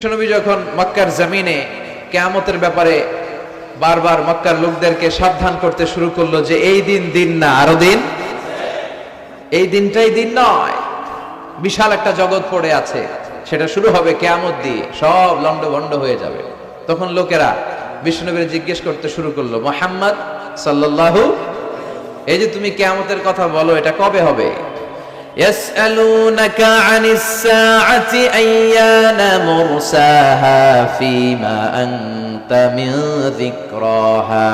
নবী যখন মক্কার জমিনে কিয়ামতের ব্যাপারে বারবার মক্কার লোকদেরকে সাবধান করতে শুরু করলো যে এই দিন দিন না, আরো দিন, এই দিনটাই দিন নয়, বিশাল একটা জগৎ পড়ে আছে, সেটা শুরু হবে কিয়ামত দিয়ে, সব লন্ডভন্ড হয়ে যাবে। তখন লোকেরা বিশ্বনবীর জিজ্ঞেস করতে শুরু করলো, মুহাম্মদ সাল্লাল্লাহু, এই যে তুমি কিয়ামতের কথা বলো, এটা কবে হবে? يسألونك عن الساعة أيان مرساها فيما أنت من ذكراها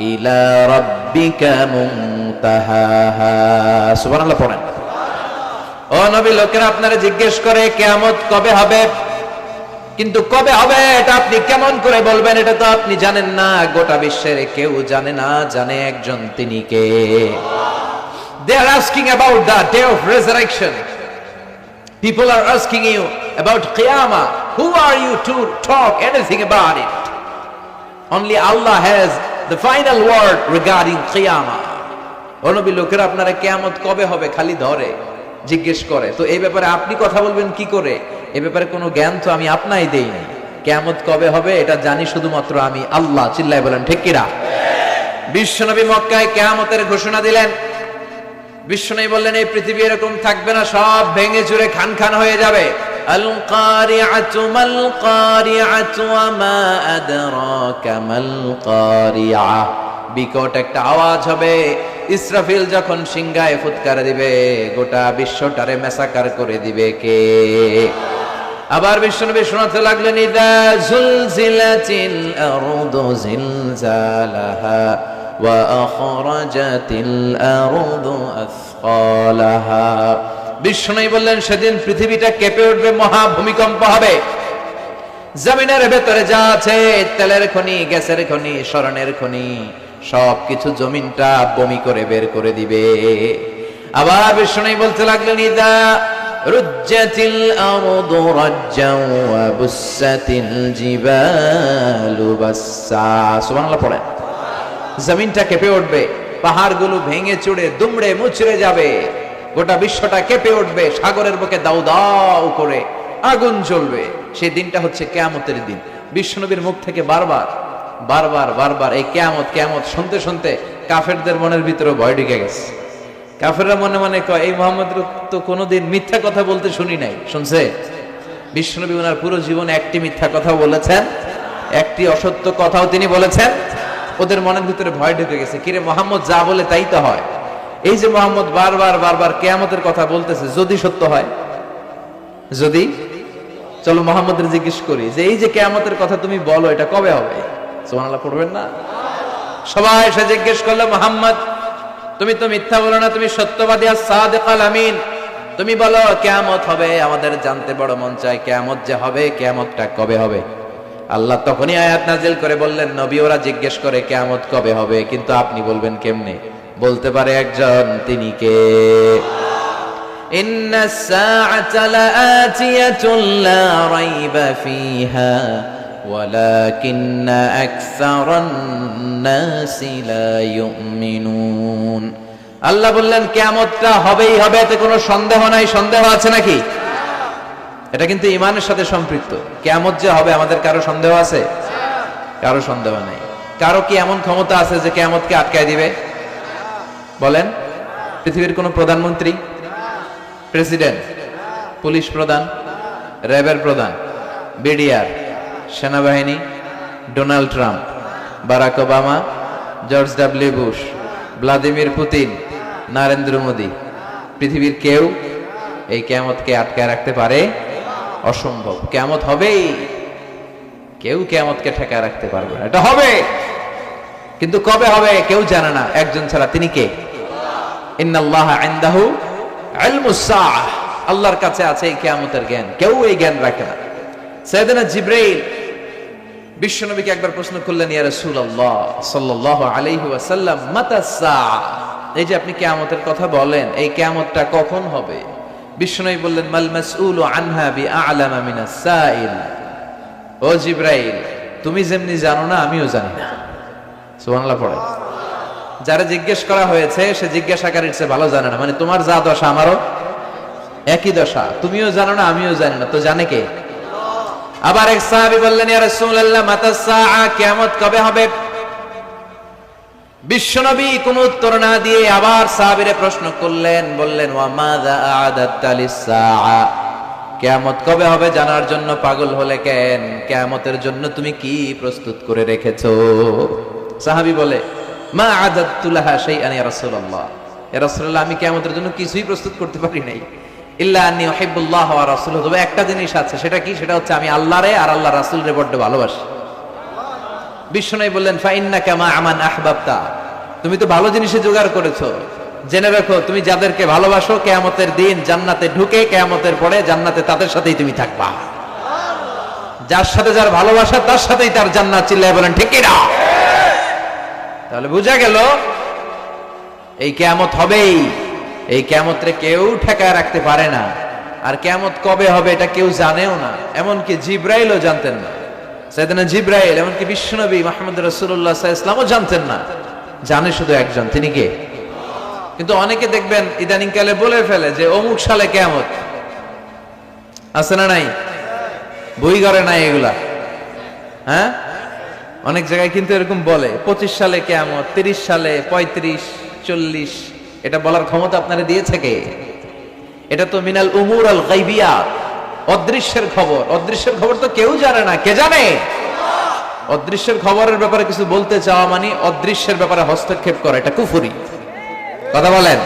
إلى ربك منتهاها سبحان الله পড়েন। ও নবী, লোকেরা আপনারা জিজ্ঞেস করে কিয়ামত কবে হবে, কিন্তু কবে হবে এটা আপনি কেমন করে বলবেন? এটা তো আপনি জানেন না, গোটা বিশ্বের কেউ জানে না, জানে একজন, তিনি কে? They are asking about the day of resurrection. People are asking you about Qiyamah. Who are you to talk anything about it? Only Allah has the final word regarding Qiyamah. ও নবী, লোকেরা আপনারা কিয়ামত কবে হবে খালি ধরে জিজ্ঞেস করে, তো এই ব্যাপারে আপনি কথা বলবেন কি করে? এই ব্যাপারে কোনো জ্ঞান তো আমি আপনাই দেইনি। কিয়ামত কবে হবে এটা জানি শুধুমাত্র আমি আল্লাহ। চিল্লায় বলেন ঠিক কিনা? বিশ্বনবী মক্কায় কিয়ামতের ঘোষণা দিলেন। বিশ্বনবী বললেন, এই পৃথিবী এরকম থাকবে না, সব ভেঙে চুরে খান খান হয়ে যাবে। আল কারিআতু মাল কারিআতু ওয়া মা আদরাকা মাল কারিআ। বিকট একটা আওয়াজ হবে, ইসরাফিল যখন সিংহায় ফুৎকার দিবে, গোটা বিশ্বটারে মেসাকার করে দিবে কে? আবার বিশ্বনবী শোনাতে লাগলেন, ইদা জুলজিলাতিল আরদু জিলজালাহা ওয়া আখরাজাতিল আরদু আসকালাহা। বিশ্বনবী বললেন, সেদিন পৃথিবীটা কেঁপে উঠবে, মহা ভূমিকম্প হবে, জমিনের ভেতরে যা আছে, তেলের খনি, গ্যাসের খনি, স্বর্ণের খনি, সবকিছু জমিনটা বমি করে বের করে দিবে। আবার বিশ্বনবী বলতে লাগলেন, ইদা রুজ্জাতিল আরদু রাজ্জাও ওয়া বুসাতিল জিবালু বাসসা। সুবহানাল্লাহ পড়েন। জমিনটা কেঁপে উঠবে, পাহাড়গুলো ভেঙে চুড়ে দুমড়ে মুচড়ে যাবে, গোটা বিশ্বটা কেঁপে উঠবে, সাগরের বুকে দাউ দাউ করে আগুন জ্বলবে। সেই দিনটা হচ্ছে কিয়ামতের দিন। বিশ্বনবীর মুখ থেকে বারবার বারবার বারবার এই কিয়ামত কিয়ামত শুনতে শুনতে কাফেরদের মনের ভিতরে ভয় ঢুকে গেছে। কাফেররা মনে মনে কয়, এই মুহাম্মদ তো কোনোদিন মিথ্যা কথা বলতে শুনি নাই। শুনছে? বিশ্বনবী ওনার পুরো জীবনে একটি মিথ্যা কথা বলেছেন, একটি অসত্য কথাও তিনি বলেছেন। ওদের মনের ভিতরে ভয় ঢুকে গেছে, কিরে মুহাম্মদ যা বলে তাই তো হয়। এই যে মুহাম্মদ বারবার বারবার কিয়ামতের কথা বলতেছে, যদি সত্য হয়, যদি, চলো মুহাম্মদের জিজ্ঞেস করি যে এই যে কিয়ামতের কথা তুমি বলো, এটা কবে হবে? সুবহানাল্লাহ পড়বেন না? সবাই এসে জিজ্ঞেস করলো, মুহাম্মদ তুমি তো মিথ্যা বলো না, তুমি সত্যবাদী আর সাদিকাল আমিন, তুমি বলো কিয়ামত হবে, আমাদের জানতে বড় মন চায় কিয়ামত যে হবে, কিয়ামতটা কবে হবে? আল্লাহ তখনই আয়াত নাজিল করে বললেন, নবী ওরা জিজ্ঞেস করে কিয়ামত কবে হবে, কিন্তু আপনি বলবেন কেমনে? বলতে পারে একজন, তিনি কে? ইন্নাস সাআতা লাআতিয়াতুন লা রাইবা ফিহা ওয়ালাকিন্না আকসারান নাসি লা ইউমিনুন। আল্লাহ বললেন কিয়ামতটা হবেই হবে, এতে কোনো সন্দেহ নাই। সন্দেহ আছে নাকি? এটা কিন্তু ঈমানের সাথে সম্পৃক্ত। কিয়ামত যে হবে, আমাদের কারো সন্দেহ আছে? কারো সন্দেহ নাই। কারো কি এমন ক্ষমতা আছে যে কিয়ামতকে আটকায় দিবে? বলেন। পৃথিবীর কোন প্রধানমন্ত্রী, প্রেসিডেন্ট, পুলিশ প্রধান, র্যাবের প্রধান, বিডিআর, সেনাবাহিনী, Donald Trump, Barack Obama, George W Bush, Vladimir Putin, Narendra Modi, পৃথিবীর কেউ এই কিয়ামতকে আটকায় রাখতে পারে? অসম্ভব। কিয়ামত হবেই, কেউ কিয়ামতকে ঠেকায় রাখতে পারবে না। এটা হবে, কিন্তু কবে হবে কেউ জানে না, একজন ছাড়া, তিনি কে? ইন্নাল্লাহা ইনদাহু ইলমুস সাআহ। আল্লাহর কাছে আছে এই কিয়ামতের জ্ঞান, কেউ এই জ্ঞান রাখে না। সাইয়েদনা জিবরাইল বিশ্বনবীকে একবার প্রশ্ন করলেন, ইয়া রাসূলুল্লাহ সাল্লাল্লাহু আলাইহি ওয়াসাল্লাম, মাতা সাআহ, এই যে আপনি কিয়ামতের কথা বলেন, এই কিয়ামতটা কখন হবে? বিশ্বনবী বললেন, মাল মাসউলু আনহা বিআলামা মিনাস সাইল। ও জিবরাইল, তুমি যেমনি জানো না, আমিও জানি না। সুবহানাল্লাহ পড়ে। যারা জিজ্ঞেস করা হয়েছে সে জিজ্ঞাসাকারীর চেয়ে ভালো জানে না, মানে তোমার যা দশা আমারও একই দশা, তুমিও জানো না আমিও জানি না, তো জানে কে? আবার এক সাহাবী বললেন, ইয়া রাসূলুল্লাহ মাতা সাআ, কিয়ামত কবে হবে? বিশ্বনবী কোনো উত্তর না দিয়ে আবার সাহাবীরে প্রশ্ন করলেন, বললেন ওয়া মাযা আ'আদাতা লিস-সাআ, কিয়ামত কবে হবে জানার জন্য পাগল হলে কেন? কিয়ামতের জন্য তুমি কি প্রস্তুত করে রেখেছো? সাহাবী বলে, মা আ'আদাতু লাহা শাইআন ইয়া রাসূলুল্লাহ, ইয়া রাসূলুল্লাহ আমি কিয়ামতের জন্য কিছুই প্রস্তুত করতে পারি নাই, ইল্লা আন্নী উহিব্বুল্লাহ ওয়া রাসূলুহু, তবে একটা জিনিস আছে, সেটা কি? সেটা হচ্ছে আমি আল্লাহরে আর আল্লাহর রাসূলরে বড় ভালোবাসি। বিশ্বনবী বললেন, ফা ইন্নাকা মা আমান আহবাবতা, তুমি তো ভালো জিনিসে জোগাড় করেছো, জেনে রাখো তুমি যাদেরকে ভালোবাসো কিয়ামতের দিন জান্নাতে ঢুকে কিয়ামতের পরে জান্নাতে তাদের সাথেই তুমি থাকবা। যার সাথে যার ভালোবাসা তার সাথেই তার জান্নাত। চিল্লায় বলেন ঠিক কি না? তাহলে বোঝা গেল এই কিয়ামত হবেই, এই কিয়ামতরে কেউ ঠেকায় রাখতে পারে না। আর কিয়ামত কবে হবে এটা কেউ জানেও না, এমনকি জিবরাইলও জানতেন না। সাইয়েদনা জিবরাইল, এমনকি বিশ্বনবী মুহাম্মদ রাসূলুল্লাহ সাল্লাল্লাহু আলাইহি ওয়াসাল্লামও জানতেন না, জানে শুধু একজন, তিনি কে? কিন্তু অনেকে দেখবেন ইদানিং কালে বলে ফেলে যে অমুক সালে কিয়ামত, আছে না নাই? বই ঘরে নাই এগুলা, হ্যাঁ? অনেক জায়গায় কিন্তু এরকম বলে 25 সালে কিয়ামত, 30 সালে, 35, 40, এটা বলার ক্ষমতা আপনারা দিয়েছে কে? এটা তো মিনাল উমুর আল গায়বিয়াত, অদৃশ্যের খবর। অদৃশ্যের খবর তো কেউ জানে না, কে জানে? অদৃশ্যের খবরের ব্যাপারে কিছু বলতে চাওয়া মানে অদৃশ্যের ব্যাপারে হস্তক্ষেপ করা, এটা কুফরি। কথা বলেন।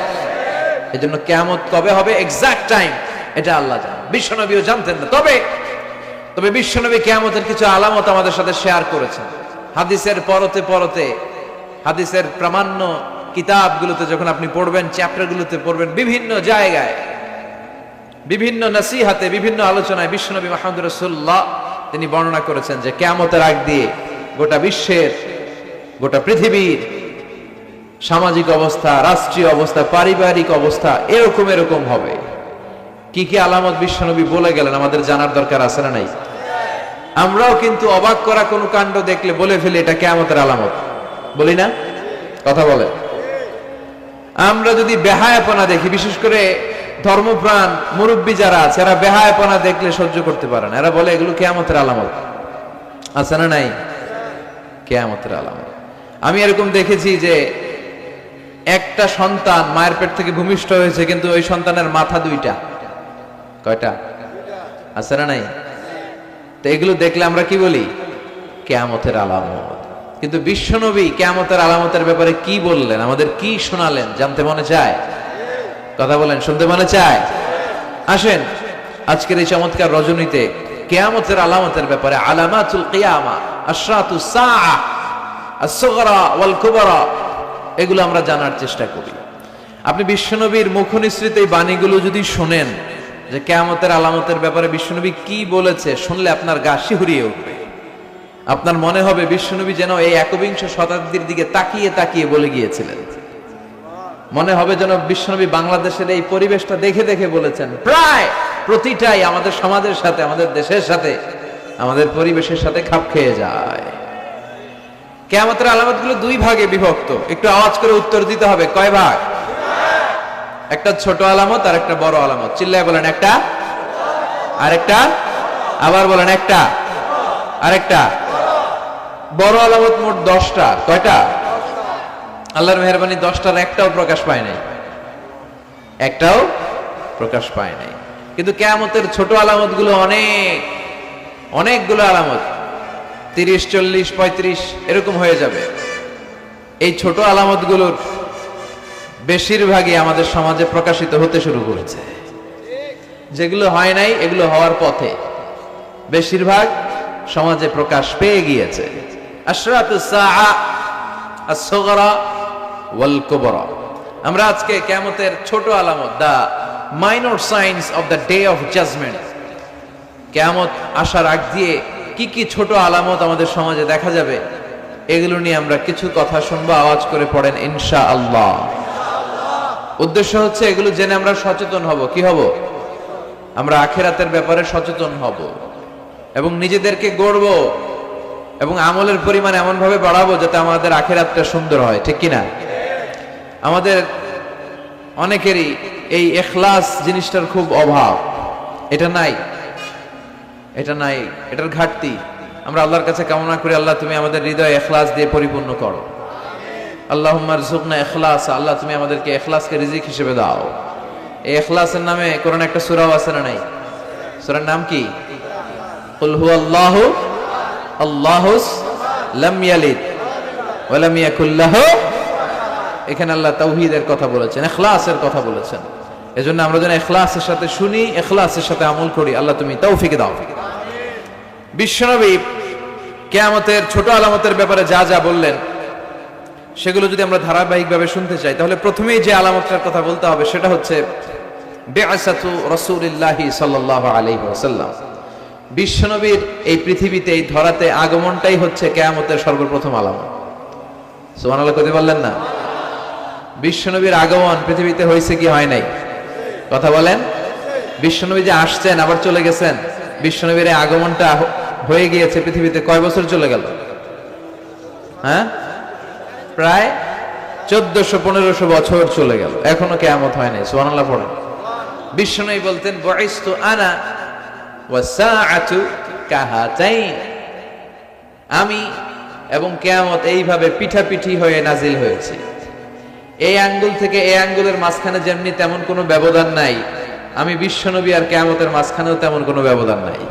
এজন্য কিয়ামত কবে হবে এক্সাক্ট টাইম এটা আল্লাহ জানেন, বিশ্বনবীও জানতেন না। তবে বিশ্বনবী কিয়ামতের কিছু আলামত আমাদের সাথে শেয়ার করেছেন। হাদিসের পরতে পরতে, হাদিসের প্রামাণ্য কিতাবগুলোতে যখন আপনি পড়বেন, চ্যাপ্টারগুলোতে পড়বেন, বিভিন্ন জায়গায়, বিভিন্ন নসিহাতে, বিভিন্ন আলোচনায় বিশ্বনবী মুহাম্মদ রাসূলুল্লাহ তিনি বর্ণনা করেছেন যে কিয়ামতের আগ দিয়ে গোটা বিশ্বের, গোটা পৃথিবীর সামাজিক অবস্থা, রাষ্ট্রীয় অবস্থা, পারিবারিক অবস্থা এরকম হবে। কি কি আলামত বিশ্বনবী বলে গেলেন আমাদের জানার দরকার আছে না নাই? আমরাও কিন্তু অবাক করা কোনো কাণ্ড দেখলে বলে ফেলি এটা কিয়ামতের আলামত, বলি না? কথা বলে। আমরা যদি বেহায়াপনা দেখি, বিশেষ করে ধর্মপ্রাণ মুরব্বী যারা আছে, এরা বেহায়াপনা দেখলে সহ্য করতে পারে না, এরা বলে এগুলো কিয়ামতের আলামত, আছে না নাই? কিয়ামতের আলামত। আমি এরকম দেখেছি যে একটা সন্তান মায়ের পেট থেকে ভূমিষ্ঠ হয়েছে, কিন্তু ওই সন্তানের মাথা দুইটা। কয়টা? আছে না নাই? তো এগুলো দেখলে আমরা কি বলি? কিয়ামতের আলামত। কিন্তু বিশ্বনবী কিয়ামতের আলামতের ব্যাপারে কি বললেন, আমাদের কি শোনালেন, জানতে মনে চায়? কথা বলেন, শুনতে মনে চায়? আসেন আজকের এই চমৎকার রজনীতে কিয়ামতের আলামতের ব্যাপারে, আলামাতুল কিয়ামা, আশরাতুস সাআ, আস-সুগরা ওয়াল কুবরা, এগুলো আমরা জানার চেষ্টা করি। আপনি বিশ্বনবীর মুখনিসৃত এই বাণীগুলো যদি শোনেন যে কিয়ামতের আলামতের ব্যাপারে বিশ্বনবী কি বলেছে, শুনলে আপনার গা শিহরিয়ে উঠবে। আপনার মনে হবে বিশ্বনবী যেন এই 21 শতাব্দীর দিকে তাকিয়ে তাকিয়ে বলে গিয়েছিলেন। মনে হবে যেন বিশ্বনবী বাংলাদেশের এই পরিবেশটা দেখে দেখে বলেছেন। প্রায় প্রতিটাই আমাদের সমাজের সাথে, আমাদের দেশের সাথে, আমাদের পরিবেশের সাথে খাপ খেয়ে যায়। কিয়ামতের আলামতগুলো দুই ভাগে বিভক্ত। একটু আওয়াজ করে উত্তর দিতে হবে, কয় ভাগ? একটা ছোট আলামত আর একটা বড় আলামত। চিল্লায় বলেন একটা, আরেকটা, আবার বলেন একটা, আরেকটা। বড় আলামত মোট 10টা। কয়টা? আল্লাহর মেহেরবানি 10টার একটাও প্রকাশ পায় নাই, একটাও প্রকাশ পায় নাই। কিন্তু কিয়ামতের ছোট আলামতগুলো অনেকগুলো আলামত, 30, 40, 35 এরকম হয়ে যাবে। এই ছোট আলামতগুলোর বেশিরভাগই আমাদের সমাজে প্রকাশিত হতে শুরু করেছে। যেগুলো হয় নাই এগুলো হওয়ার পথে, বেশিরভাগ সমাজে প্রকাশ পেয়ে গিয়েছে। আশরাতুস সাআ, আস-সুগরা ওয়াল কুবরা। আমরা আজকে কিয়ামতের ছোট আলামত, the minor signs of the day of judgment, কিয়ামত আসার আগ দিয়ে কি কি ছোট আলামত আমাদের সমাজে দেখা যাবে, এগুলো নিয়ে আমরা কিছু কথা শুনবো। আওয়াজ করে পড়েন ইনশাআল্লাহ। উদ্দেশ্য হচ্ছে এগুলো জেনে আমরা সচেতন হব। কি হব? আমরা আখিরাতের ব্যাপারে সচেতন হব এবং নিজেদেরকে গড়ব এবং আমলের পরিমাণ এমন ভাবে বাড়াবো যাতে আমাদের আখিরাতটা সুন্দর হয়। ঠিক কিনা? আমাদের অনেকেরই এই ইখলাস জিনিসটার খুব অভাব, এটা নাই। এটা নাই, এটার ঘাটতি। আমরা আল্লাহর কাছে কামনা করি, আল্লাহ তুমি আমাদের হৃদয় ইখলাস দিয়ে পরিপূর্ণ করো। আল্লাহুম্মা রযুকনা ইখলাস, আল্লাহ তুমি আমাদেরকে ইখলাসকে রিজিক হিসেবে দাও। এই ইখলাসের নামে কোরআনে একটা সূরাও আছে না নাই? সূরার নাম কি? কুল হুয়াল্লাহু আল্লাহুস লাম ইয়ালিদ ওয়া লাম ইয়াকুল লাহু। এখানে আল্লাহ তাওহীদের কথা বলেছেন, ইখলাসের কথা বলেছেন। এজন্য আমরা যেন ইখলাসের সাথে শুনি, ইখলাসের সাথে আমল করি। আল্লাহ তুমি তৌফিক দাও। বিশ্বনবী কিয়ামতের ছোট আলামতের ব্যাপারে যা যা বললেন সেগুলো যদি আমরা ধারাবাহিকভাবে শুনতে চাই, তাহলে প্রথমেই যে আলামতটার কথা বলতে হবে সেটা হচ্ছে বিআসাতু রাসূলিল্লাহি সাল্লাল্লাহু আলাইহি ওয়াসাল্লাম। বিশ্বনবীর এই পৃথিবীতে, এই ধরাতে আগমনটাই হচ্ছে কিয়ামতের সর্বপ্রথম আলামত। সুবহানাল্লাহ কইতে পারলেন না? বিশ্বনবীর আগমন পৃথিবীতে হয়েছে কি হয় নাই? কথা বলেন। বিশ্বনবী যে আসছেন আবার চলে গেছেন, বিশ্বনবীর এই আগমনটা হয়ে গিয়েছে পৃথিবীতে কয় বছর চলে গেল? হ্যাঁ, প্রায় 1400-1500 বছর চলে গেল, এখনো কিয়ামত হয় নাই। সুবহানাল্লাহ পড়েন। বিশ্বনবী বলতেন বুইস্তু আনা ওয়াস সাআতু কাহাতাইন, আমি এবং কিয়ামত এইভাবে পিঠাপিঠি হয়ে নাজিল হয়েছে। এই আঙ্গুল থেকে এই আঙ্গুলের মাঝখানে যেমনি তেমন কোনো ব্যবধান নাই, আমি বিশ্বনবী আর কিয়ামতের মাঝখানেও তেমন কোনো ব্যবধান নাই।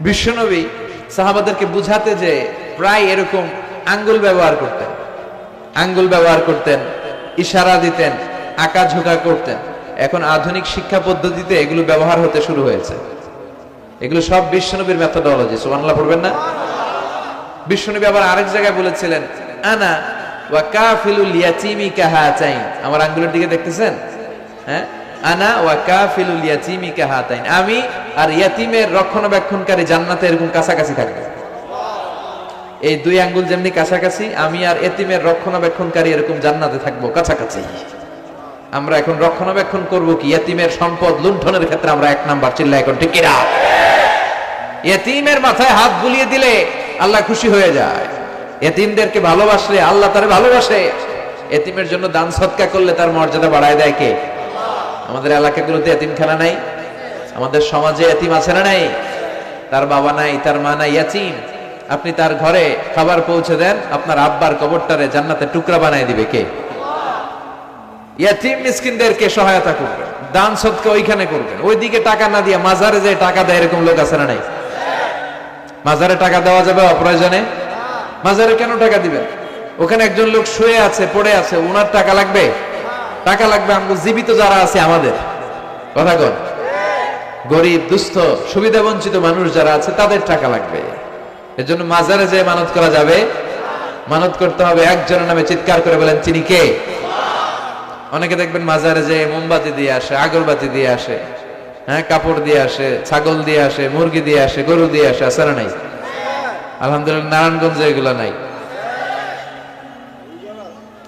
বিশ্বনবী সাহাবাদেরকে বুঝাতে যে প্রায় এরকম আঙ্গুল ব্যবহার করতেন, আঙ্গুল ব্যবহার করতেন, ইশারা দিতেন, আঁকাঝোঁকা করতেন। এখন আধুনিক শিক্ষা পদ্ধতিতে এগুলো ব্যবহার হতে শুরু হয়েছে। এগুলো সব বিশ্বনবীর মেথোডোলজি। সুবহানাল্লাহ পড়বেন না? বিশ্বনবী আবার আরেক জায়গায় বলেছিলেন আনা ওয়া কাফিলুল ইয়াতীমি কাহাতাইন, আমার আঙ্গুলের দিকে দেখতেছেন? হ্যাঁ, আনা ওয়া কাফিলুল ইয়াতীমি কাহাতাইন, আমি আর ইয়াতীমের রক্ষণাবেক্ষণকারী জান্নাতে এরকম কাছাকাছি থাকবে। এই দুই আঙ্গুল যেমনি কাছাকাছি, আমি আর এতিমের রক্ষণাবেক্ষণকারী এরকম জান্নাতে থাকবো কাছাকাছি। আমরা এখন রক্ষণাবেক্ষণ করব কি? এতিমের সম্পদ লুণ্ঠনের ক্ষেত্রে আমরা এক নাম্বার। চিল্লা এখন ঠিক কিনা? এতিমের মাথায় হাত বুলিয়ে দিলে আল্লাহ খুশি হয়ে যায়। এতিমদেরকে ভালোবাসলে আল্লাহ তারে ভালোবাসে। এতিমের জন্য দান সদকা করলে তার মর্যাদা বাড়ায় দেয় কে? আমাদের এলাকাগুলোতে এতিমখানা নাই? আমাদের সমাজে এতিম আছে না নাই? তার বাবা নাই, তার মা নাই, এতিম। আপনি তার ঘরে খাবার পৌঁছে দেন, আপনার আব্বার কবরটারে জান্নাতে টুকরা বানায় দিবে কে? ইয়াতীম মিসকিনদেরকে সহায়তা করবেন, দান সদকা ওইখানে করবেন। ওইদিকে টাকা না দিয়ে মাজারে যে টাকা দেয় এরকম লোক আছে না নাই? মাজারে টাকা দেওয়া যাবে অপ্রয়োজনে? মাজারে কেন টাকা দিবেন? ওখানে একজন লোক শুয়ে আছে, পড়ে আছে, ওনার টাকা লাগবে? টাকা লাগবে আমরা জীবিত যারা আছে আমাদের। কথা কন। গরিব, দুস্থ, সুবিধা বঞ্চিত মানুষ যারা আছে তাদের টাকা লাগবে। এজন্য মাজারে যে মানত করা যাবে, মানত করতে হবে একজনের নামে। চিৎকার করে বলেন তিনি কে? অনেকে দেখবেন মাজারে যে মোমবাতি দিয়ে আসে, আগরবাতি দিয়ে আসে, হ্যাঁ, কাপড় দিয়ে আসে, ছাগল দিয়ে আসে, মুরগি দিয়ে আসে, গরু দিয়ে আসে, আছে না নাই? আলহামদুলিল্লাহ নারায়ণগঞ্জে এগুলা নাই।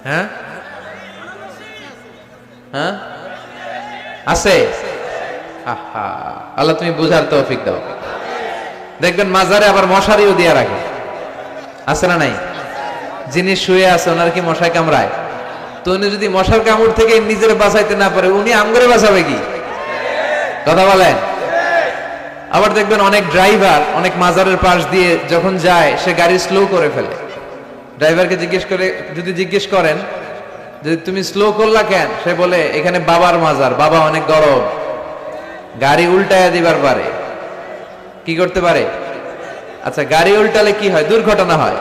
হ্যাঁ হ্যাঁ আছে। আহা, আল্লাহ তুমি বুঝার তৌফিক দাও। দেখবেন মাজারে আবার মশারিও দিয়ে রাখে, আছে না নাই? যিনি শুয়ে আছে ওনার কি মশায় কামড়ায়? তো উনি যদি মশার কামড় থেকে নিজের বাঁচাইতে না পারে, উনি আমগরে বাঁচাবে কি? কথা বলেন। আবার দেখবেন অনেক ড্রাইভার অনেক মাজারের পাশ দিয়ে যখন যায় সে গাড়ি স্লো করে ফেলে। ড্রাইভারকে জিজ্ঞেস করেন যে তুমি স্লো করলা কেন? সে বলে এখানে বাবার মাজার, বাবা অনেক গরম, গাড়ি উল্টায়া দিবার পারে। কি করতে পারে? আচ্ছা, গাড়ি উল্টালে কি হয়? দুর্ঘটনা হয়,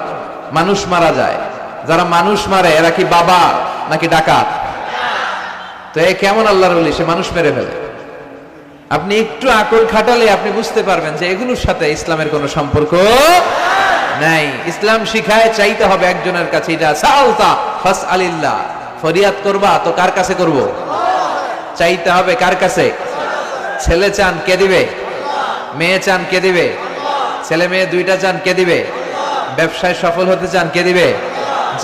মানুষ মারা যায়। যারা মানুষ মারে এরা কি বাবা নাকি ডাকাত? তো এ কেমন আল্লাহর ওলি, সে মানুষ মেরে ফেলে। আপনি একটু আকল খাটালে আপনি বুঝতে পারবেন যে এগুলোর সাথে ইসলামের কোনো সম্পর্ক নাই। ইসলাম শিখায় চাইতে হবে একজনের কাছে। এটা সালতা ফাসআলিল্লাহ, ফরিয়াদ করবা তো কার কাছে করব? চাইতে হবে কার কাছে? ছেলে চান কে দিবে? মেয়ে চান কে দিবে? ছেলে মেয়ে দুইটা চান কে দিবে? ব্যবসায় সফল হতে চান কে দিবে?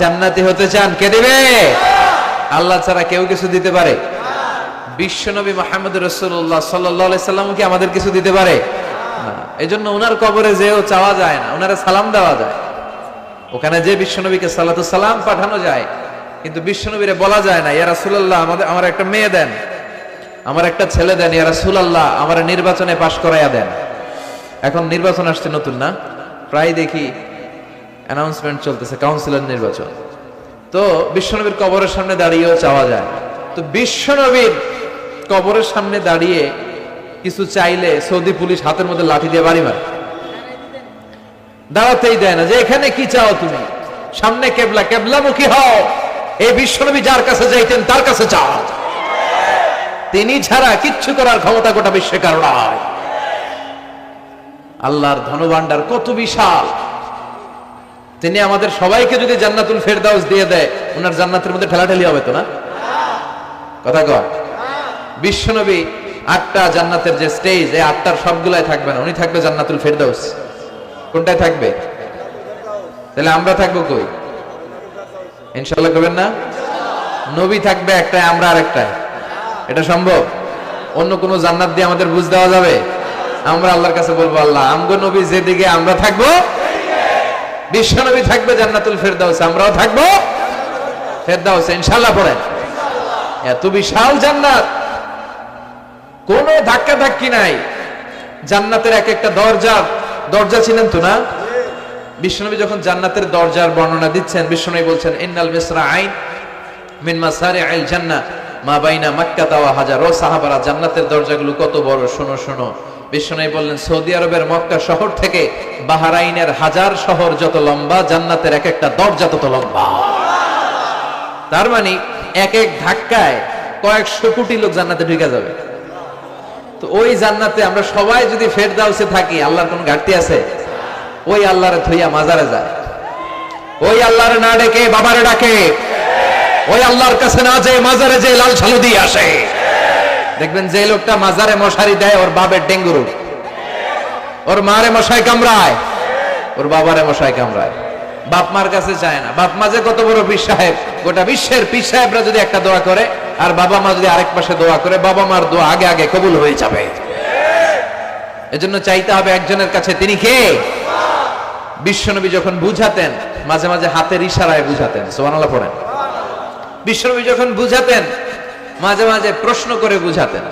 জান্নাতি হতে চান কে দিবে? আল্লাহ ছাড়া কেউ কিছু দিতে পারে? বিশ্বনবী মুহাম্মদ রাসূলুল্লাহ সাল্লাল্লাহু আলাইহি সাল্লাম কি আমাদের কিছু দিতে পারে? না। এজন্য ওনার কবরে যেও চাওয়া যায় না, ওনারে সালাম দেওয়া যায়। ওখানে যে বিশ্বনবীকে সালাতু সালাম পাঠানো যায়, কিন্তু বিশ্বনবীরে বলা যায় না ইয়া রাসূলুল্লাহ আমার একটা মেয়ে দেন, আমার একটা ছেলে দেন, ইয়া রাসূলুল্লাহ আমার নির্বাচনে পাশ করাইয়া দেন। এখন নির্বাচন আসছে নতুন না, প্রায় দেখি অ্যানাউন্সমেন্ট চলতেছে কাউন্সিলর নির্বাচন। তো বিশ্বনবীর কবরের সামনে দাঁড়িয়েও চাওয়া যায়। তো বিশ্বনবীর কবরের সামনে দাঁড়িয়ে কিছু চাইলে সৌদি পুলিশ হাতের মধ্যে লাঠি দিয়ে বাড়ি মারে, দাঁড়াতেই দেয় না। যে এখানে কি চাও তুমি? সামনে কেবলা, কেবলামুখী হও। এই বিশ্বনবী যার কাছে যাইতেন তার কাছে চাও, তিনি ছাড়া কিচ্ছু করার ক্ষমতা গোটা বিশ্বে কারো নাই। আল্লাহর ধনভাণ্ডার কত বিশাল! তিনি আমাদের সবাইকে যদি জান্নাতুল ফেরদাউস দিয়ে দেয়, ওনার জান্নাতের মধ্যে ঠেলাঠেলি হবে তো না? কথা কয়। বিশ্বনবী 8টা জান্নাতের যে স্টেজ, এই 8টার সবগুলাই থাকবে না, উনি থাকবে জান্নাতুল ফেরদাউস। কোনটায় থাকবে? তাহলে আমরা থাকবো কই? ইনশাআল্লাহ করবেন না? নবী থাকবে একটায়, আমরা আরেকটায়। এটা সম্ভব? অন্য কোন জান্নাত দিয়ে আমাদের বুঝ দেওয়া যাবে? আমরা আল্লাহর কাছে বলবো, আল্লাহ আমগো নবী যেদিকে, আমরা থাকবো বিশ্ব নবী থাকবে জান্নাতুল ফেরদাউস, আমরাও থাকবো ফেরদাউসে। ইনশাআল্লাহ পড়েন। এত বিশাল জান্নাত, কোনো ধাক্কা ধাক্কি নাই। জান্নাতের এক একটা দরজা ছিলেন তো না? বিশ্বনবী যখন জান্নাতের দরজার বর্ণনা দিচ্ছেন, বিশ্বনবী বলছেন ইন্নাল মিসরাআইন মিন মাসারিআল জান্নাহ মা বাইনা মাক্কাহ ওয়া হাজার। ও সাহাবারা, জান্নাতের দরজাগুলো কত বড়, শোনো শোনো। বিশ্বনবী বললেন সৌদি আরবের মক্কা শহর থেকে বাহরাইনের হাজার শহর যত লম্বা, জান্নাতের এক একটা দরজা তত লম্বা। তার মানে এক এক ধাক্কায় কয়েকশো কোটি লোক জান্নাতে ঢুকে যাবে। তো ওই জান্নাতে আমরা সবাই যদি ফেরদাউসে থাকি, আল্লাহর কোন ঘাটতি আছে? ওই আল্লাহরে থইয়া মাজারে যায়, ওই আল্লাহরে না ডেকে বাবারে ডাকে, ওই আল্লাহর কাছে না যেয়ে মাজারে যে লাল সালু দিয়ে আসে। দেখবেন যে লোকটা মাজারে মশারি দেয়, ওর বাবের ডেঙ্গু রোগ, ওর মারে মশাই কামড়ায়, ওর বাবারে মশাই কামড়ায়। বাপ মার কাছে যায় না। বাপ মা যে কত বড় পীর সাহেব, গোটা বিশ্বের পীর সাহেবরা যদি একটা দোয়া করে আর বাবা মা যদি আরেক পাশে দোয়া করে, বাবা মার দোয়া আগে আগে কবুল হয়ে যাবে। এজন্য চাইতে হবে একজনের কাছে, তিনি কে? বিশ্বনবী যখন বুঝাতেন, মাঝে মাঝে হাতের ইশারায় বুঝাতেন। সুবহানাল্লাহ পড়েন। বিশ্বনবী যখন বুঝাতেন, মাঝে মাঝে প্রশ্ন করে বুঝাতেন,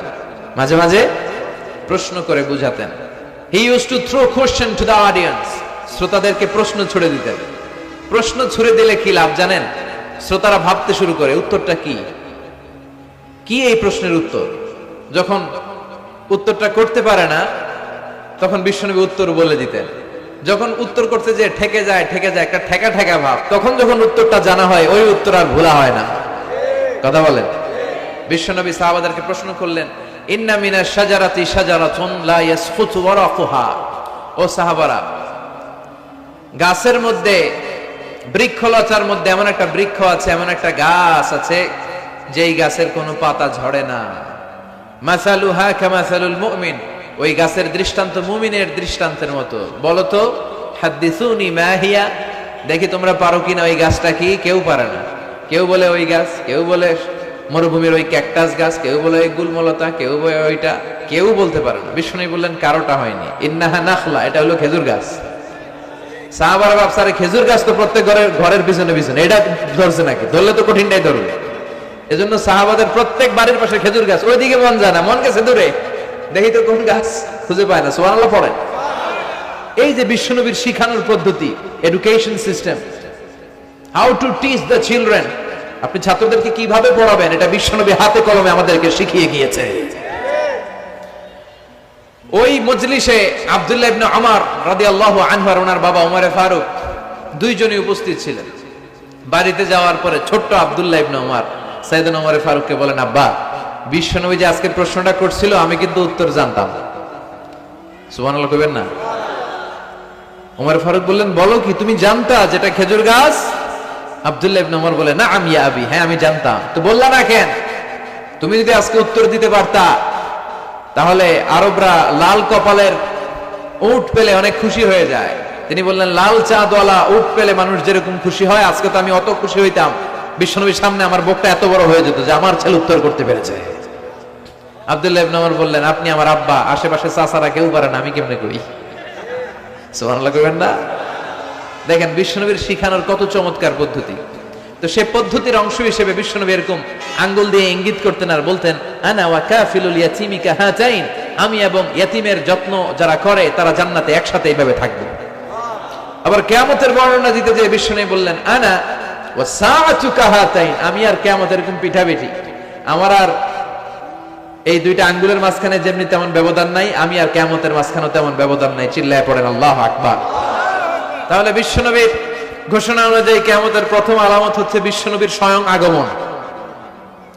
মাঝে মাঝে প্রশ্ন করে বুঝাতেন। He use to throw question to the audience. শ্রোতাদেরকে প্রশ্ন ছুড়ে দিতেন। প্রশ্ন ছুড়ে দিলে কি লাভ জানেন? শ্রোতারা ভাবতে শুরু করে উত্তরটা কি, কি এই প্রশ্নের উত্তর। যখন উত্তরটা করতে পারে না, তখন বিশ্বনবী উত্তর বলে দিতেন। যখন উত্তর করতে যে ঠেকে যায় একটা ঠেকা ঠেকা ভাব, তখন যখন উত্তরটা জানা হয়, ওই উত্তর আর ভোলা হয় না। কথা বলেন। বিশ্বনবী সাহাবাদেরকে প্রশ্ন করলেন, ইন্না মিনাশ শাজারাতি শাজারাতুন লা ইয়াসফুতু ওয়ারাকুহা। ও সাহাবারা, গাছের মধ্যে, বৃক্ষলতার মধ্যে এমন একটা বৃক্ষ আছে, এমন একটা গাছ আছে, যেই গাছের কোনো পাতা ঝরে না। মাসালুহা কামাসালুল মুমিন। ওই গাছের দৃষ্টান্ত মুমিনের দৃষ্টান্তের মতো। বলো তো, হাদ্দিসুনি মা হিয়া, দেখি তোমরা পারো কিনা ওই গাছটা কি? কেউ পারে না। কেউ বলে ওই গাছ, কেউ বলে মরুভূমির ওই ক্যাকটাস গাছ, কেউ বলে ওই গুলমলতা, কেউ বলে ওইটা, কেউ বলতে পারে না। বিষ্ণু বললেন কারোটা হয়নি। ইন্নাহা নাখলা, এটা হলো খেজুর গাছ। সাহাবারা ভাবসারে খেজুর গাছ তো প্রত্যেক ঘরের পিছনে পিছনে, এটা ধরছে নাকি? ধরলে তো কঠিনটাই ধরবে। এজন্য সাহাবাদের প্রত্যেক বাড়ির পাশে খেজুর গাছ। ওইদিকে মন যায় না, মন গেছে দূরে, দেখি তো কোন গাছ, খুঁজে পায় না। সুবহানাল্লাহ পড়েন। এই যে বিশ্বনবীর শিখানোর পদ্ধতি, education system, how to teach the children, আপনি ছাত্রদেরকে কিভাবে পড়াবেন, এটা বিশ্বনবী হাতে কলমে আমাদেরকে শিখিয়ে গিয়েছে। ওই মজলিসে আব্দুল্লাহ ইবনে ওমর রাদিয়াল্লাহু আনহু আর ওনার বাবা ওমরে ফারুক দুইজনই উপস্থিত ছিলেন। বাড়িতে যাওয়ার পরে ছোট্ট আব্দুল্লাহ ইবনে ওমর সাইয়েদনা ওমরে ফারুককে বলেন, আব্বা, বিশ্বনবী যে আজকে প্রশ্নটা করছিল, আমি কিন্তু উত্তর জানতাম। সুবহানাল্লাহ কইবেন না? ওমর ফারুক বললেন, বলো কি, তুমি জানতা যেটা খেজুর গাছ? আব্দুল্লাহ ইবনে ওমর বলে, না আমি আবি, হ্যাঁ আমি জানতাম। তো বললা না কেন? তুমি যদি আজকে উত্তর দিতে পারতা, তাহলে আরবরা লাল কপালের উট পেলে অনেক খুশি হয়ে যায়। তিনি বললেন, লাল চাঁদওয়ালা উট পেলে মানুষ যেরকম খুশি হয়, আজকে তো আমি অত খুশি হইতাম, বিশ্বনবীর সামনে আমার বুকটা এত বড় হয়ে যেত যে আমার ছেলে উত্তর করতে পেরেছে। আব্দুল্লাহ ইবনে ওমর বললেন, আপনি আমার আব্বা, আশেপাশে চাচারা কেউ পারে না, আমি কেমনে কই? সুবহানাল্লাহ কইবেন না? দেখেন বিশ্বনবীর শিখানোর কত চমৎকার পদ্ধতি। তো সে পদ্ধতির অংশ হিসেবে বিশ্বনবী এরকম আঙ্গুল দিয়ে ইঙ্গিত করতেন আর বলতেন, আনা ওয়া কাফিলুল ইয়াতীমি কাহাতাইন, আমি এবং ইয়েতিমের যত্ন যারা করে তারা জান্নাতে একসাথে এইভাবে থাকবে। আবার কিয়ামতের বর্ণনা দিতে যে বিশ্বনবী বললেন আনা ওয়া সাআতু কাহাতাইন, আমি আর কিয়ামত এরকম পিঠাপিঠি, আমার আর এই দুইটা আঙ্গুলের মাঝখানে যেমনি তেমন ব্যবধান নাই, আমি আর কিয়ামতের মাঝখানে তেমন ব্যবধান নাই। চিল্লায় পড়েন আল্লাহু আকবার। তাহলে বিশ্বনবীর ঘোষণা অনুযায়ী কিয়ামতের প্রথম আলামত হচ্ছে বিশ্বনবীর স্বয়ং আগমন।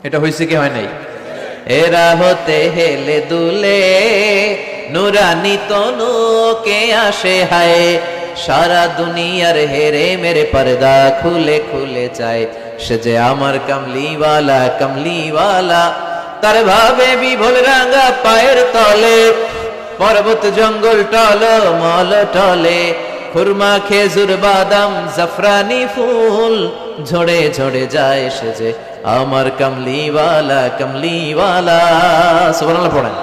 এটা হয়েছে কি হয় নাই? এরা হতে হেলে দুলে নুরানি তনুকে আসে হায়, সারা দুনিয়ার হেরে মেরে পর্দা খুলে খুলে যায়, সে যে আমার কামলিওয়ালা কামলিওয়ালা, তার ভাবে বিভোল রাঙা পায়ের তলে, পর্বত জঙ্গল টল মল টলে, খুরমা খেজুর বাদাম জাফরানি ফুল ঝরে ঝরে যায়, সে যে আমার কামলিওয়ালা কামলিওয়ালা। সুবহানাল্লাহ পড়েন।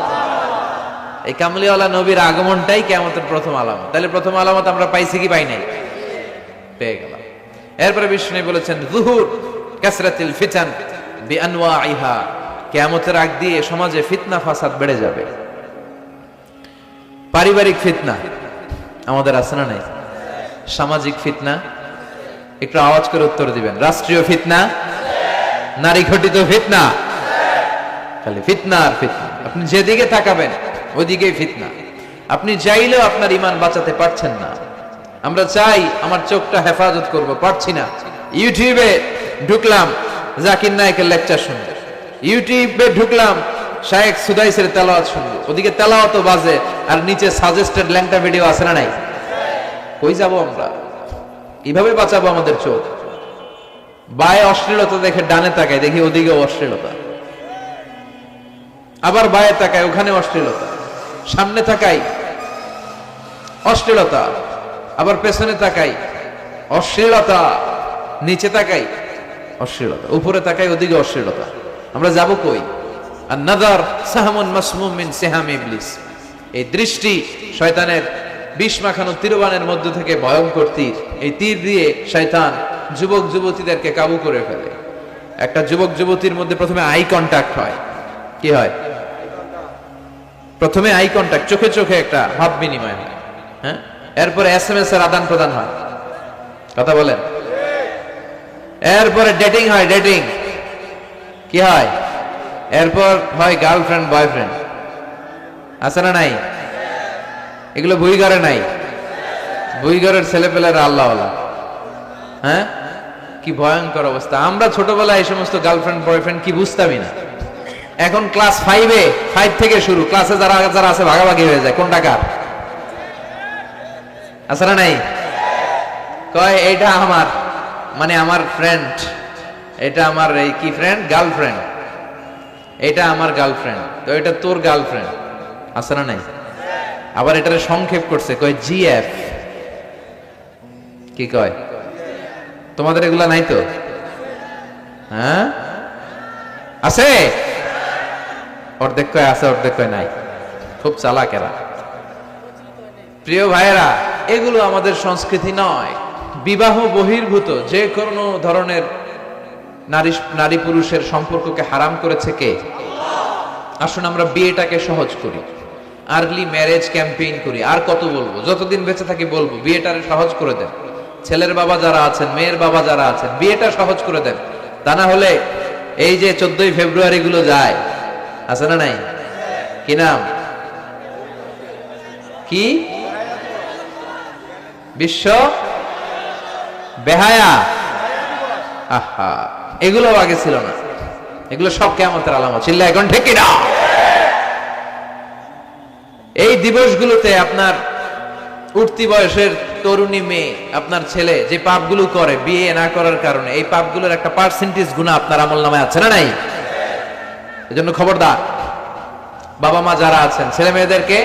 এই কামলিওয়ালা নবীর আগমনটাই কিয়ামতের প্রথম আলামত। তাহলে প্রথম আলামত আমরা পাইছি কি পাই নাই? পেয়ে গেলাম। এরপরে বিষ্ণু বলেছেন যুহুর কাসরাতিল ফিতান বিআনওয়াইহা, কিয়ামতের আগ দিয়ে সমাজে ফিতনা ফাসাদ বেড়ে যাবে। পারিবারিক ফিতনা আমাদের আছে না নাই? সামাজিক ফিতনা, একটু আওয়াজ করে উত্তর দিবেন। রাষ্ট্রীয় ফিতনা, নারী ঘটিত ফিতনা, খালি ফিতনা আর ফিতনা। আপনি যেদিকে তাকাবেন ওইদিকেই ফিতনা। আপনি চাইলেও আপনার ঈমান বাঁচাতে পারছেন না। আমরা চাই আমার চোখটা হেফাজত করব, পারছি না। ইউটিউবে ঢুকলাম জাকির নায়েকের লেকচার শুনবো, ইউটিউবে ঢুকলাম শায়েখ সুদাইসের তেলাওয়াত শুনবো, ওদিকে তেলাওয়াতও বাজে আর নিচে সাজেস্টেড ল্যাংটা ভিডিও আছে না নাই? কই যাব আমরা? কিভাবে বাঁচাবো আমাদের চোখ? বায়ে অশ্লীলতা দেখে ডানে তাকায়, দেখি ওদিকেও অশ্লীলতা, আবার বায়ে তাকায় ওখানে অশ্লীলতা, সামনে তাকাই অশ্লীলতা, আবার পেছনে তাকাই অশ্লীলতা, নিচে তাকাই অশ্লীলতা, উপরে তাকাই ওদিকে অশ্লীলতা। আমরা যাব কই? আর নাযার সাহমুন মাসমুম মিন সিহাম ইবলিস, এই দৃষ্টি শয়তানের বিষ মাখানো তীরবানের মধ্য থেকে ভয়ঙ্কর তীর। এই তীর দিয়ে শয়তান যুবক যুবতীদেরকে কাবু করে ফেলে। একটা যুবক যুবতীর মধ্যে প্রথমে আই কন্টাক্ট হয়। কি হয়? প্রথমে আই কন্টাক্ট, চোখে চোখে একটা ভাব বিনিময় হয়। হ্যাঁ, এরপরে এসএমএস এর আদান প্রদান হয়। কথা বলেন। এরপরে ডেটিং হয়। ডেটিং কি হয়? এরপর হয় গার্লফ্রেন্ড বয়ফ্রেন্ড। আছে না নাই? এগুলো ভুইঘরে নাই? ভুইঘরের ছেলেপেলেরা আল্লাহওয়ালা। হ্যাঁ, কি ভয়ঙ্কর অবস্থা। আমরা ছোটবেলায় এই সমস্ত গার্লফ্রেন্ড বয়ফ্রেন্ড কি বুঝতামই না। এখন ক্লাস 5 থেকে শুরু, ক্লাসে যারা যারা আছে ভাগাভাগি হয়ে যায় কোনটা কার। আছে না নাই? কয় এইটা আমার, মানে আমার ফ্রেন্ড, এটা আমার এই কি ফ্রেন্ড, গার্লফ্রেন্ড, এটা আমার গার্লফ্রেন্ড, তো এটা তোর গার্লফ্রেন্ড। আছে না নাই? আবার এটারে সংক্ষেপ করছে, কয় জিএফ। কি কয়? তোমাদের এগুলা নাই তো? হ্যাঁ আছে, অর্ধেক কয় আছে, অর্ধেক কয় নাই। খুব চালাক এরা। প্রিয় ভাইয়েরা, এগুলো আমাদের সংস্কৃতি নয়। বিবাহ বহির্ভূত যে কোনো ধরনের নারী পুরুষের সম্পর্ককে হারাম করেছে কে? আসুন আমরা বিয়েটাকে সহজ করি, আর্লি ম্যারেজ ক্যাম্পেইন করি। আর কত বলবো? যতদিন বেঁচে থাকি বলবো, বিয়েটারে সহজ করে দেন। ছেলের বাবা যারা আছেন, মেয়ের বাবা যারা আছেন, বিয়েটা সহজ করে দেন। তা না হলে এই যে 14ই ফেব্রুয়ারি গুলো যায়, আছে না নাই? কি নাম? কি? বিশ্ব বেহায়া। আহা, এগুলো আগে ছিল না। এগুলো সব কিয়ামতের আলামত। চিল্লা এখন ঠিক না? এই দিবসগুলোতে আপনার উঠতি বয়সের তরুণী মেয়ে, আপনার ছেলে যে পাপগুলো করে বিয়ে না করার কারণে, এই পাপগুলোর একটা পার্সেন্টেজ গুনাহ আপনার আমলনামায় আছে না নাই? এজন্য খবরদার, বাবা মা যারা আছেন ছেলে মেয়েদেরকে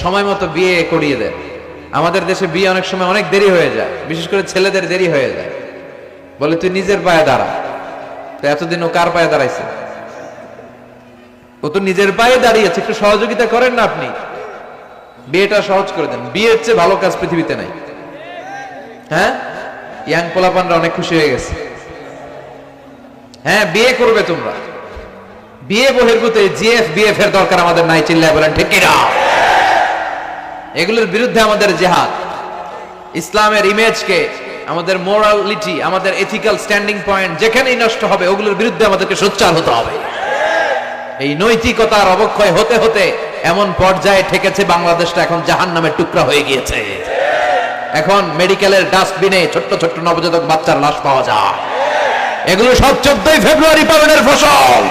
সময় মতো বিয়ে করিয়ে দেন। আমাদের দেশে বিয়ে অনেক সময় অনেক দেরি হয়ে যায়, বিশেষ করে ছেলেদের দেরি হয়ে যায়। বলে তুই নিজের পায়ে দাঁড়া। তো এতদিন ও কার পায়ে দাঁড়াইছে? ও তো নিজের পায়ে দাঁড়িয়েছে, একটু সহযোগিতা করেন না আপনি, বিয়েটা সহজ করে দেন। বিয়ের চেয়ে ভালো কাজ পৃথিবীতে নাই। হ্যাঁ, ইয়াং পোলাপানরা অনেক খুশি হয়ে গেছে। হ্যাঁ, বিয়ে করবে তোমরা, বিয়ে বহির্ভূত জিএফ বিএফ এর দরকার আমাদের নাই, চিল্লায় বলেন ঠিক কিনা? এগুলোর বিরুদ্ধে আমাদের জিহাদ। ইসলামের ইমেজকে, আমাদের মোরালিটি, আমাদের এথিক্যাল স্ট্যান্ডিং পয়েন্ট যেখানেই নষ্ট হবে ওগুলোর বিরুদ্ধে আমাদেরকে সোচ্চার হতে হবে। এই নৈতিকতার অবক্ষয় হতে হতে এমন পর্যায়ে ঠেকেছে বাংলাদেশটা এখন জাহান্নামের টুকরা হয়ে গিয়েছে। এখন মেডিকেলের ডাস্টবিনে ছোট্ট ছোট্ট নবজাতক বাচ্চার লাশ পাওয়া যায়। এগুলো সব 14ই ফেব্রুয়ারি পালনের ফসল।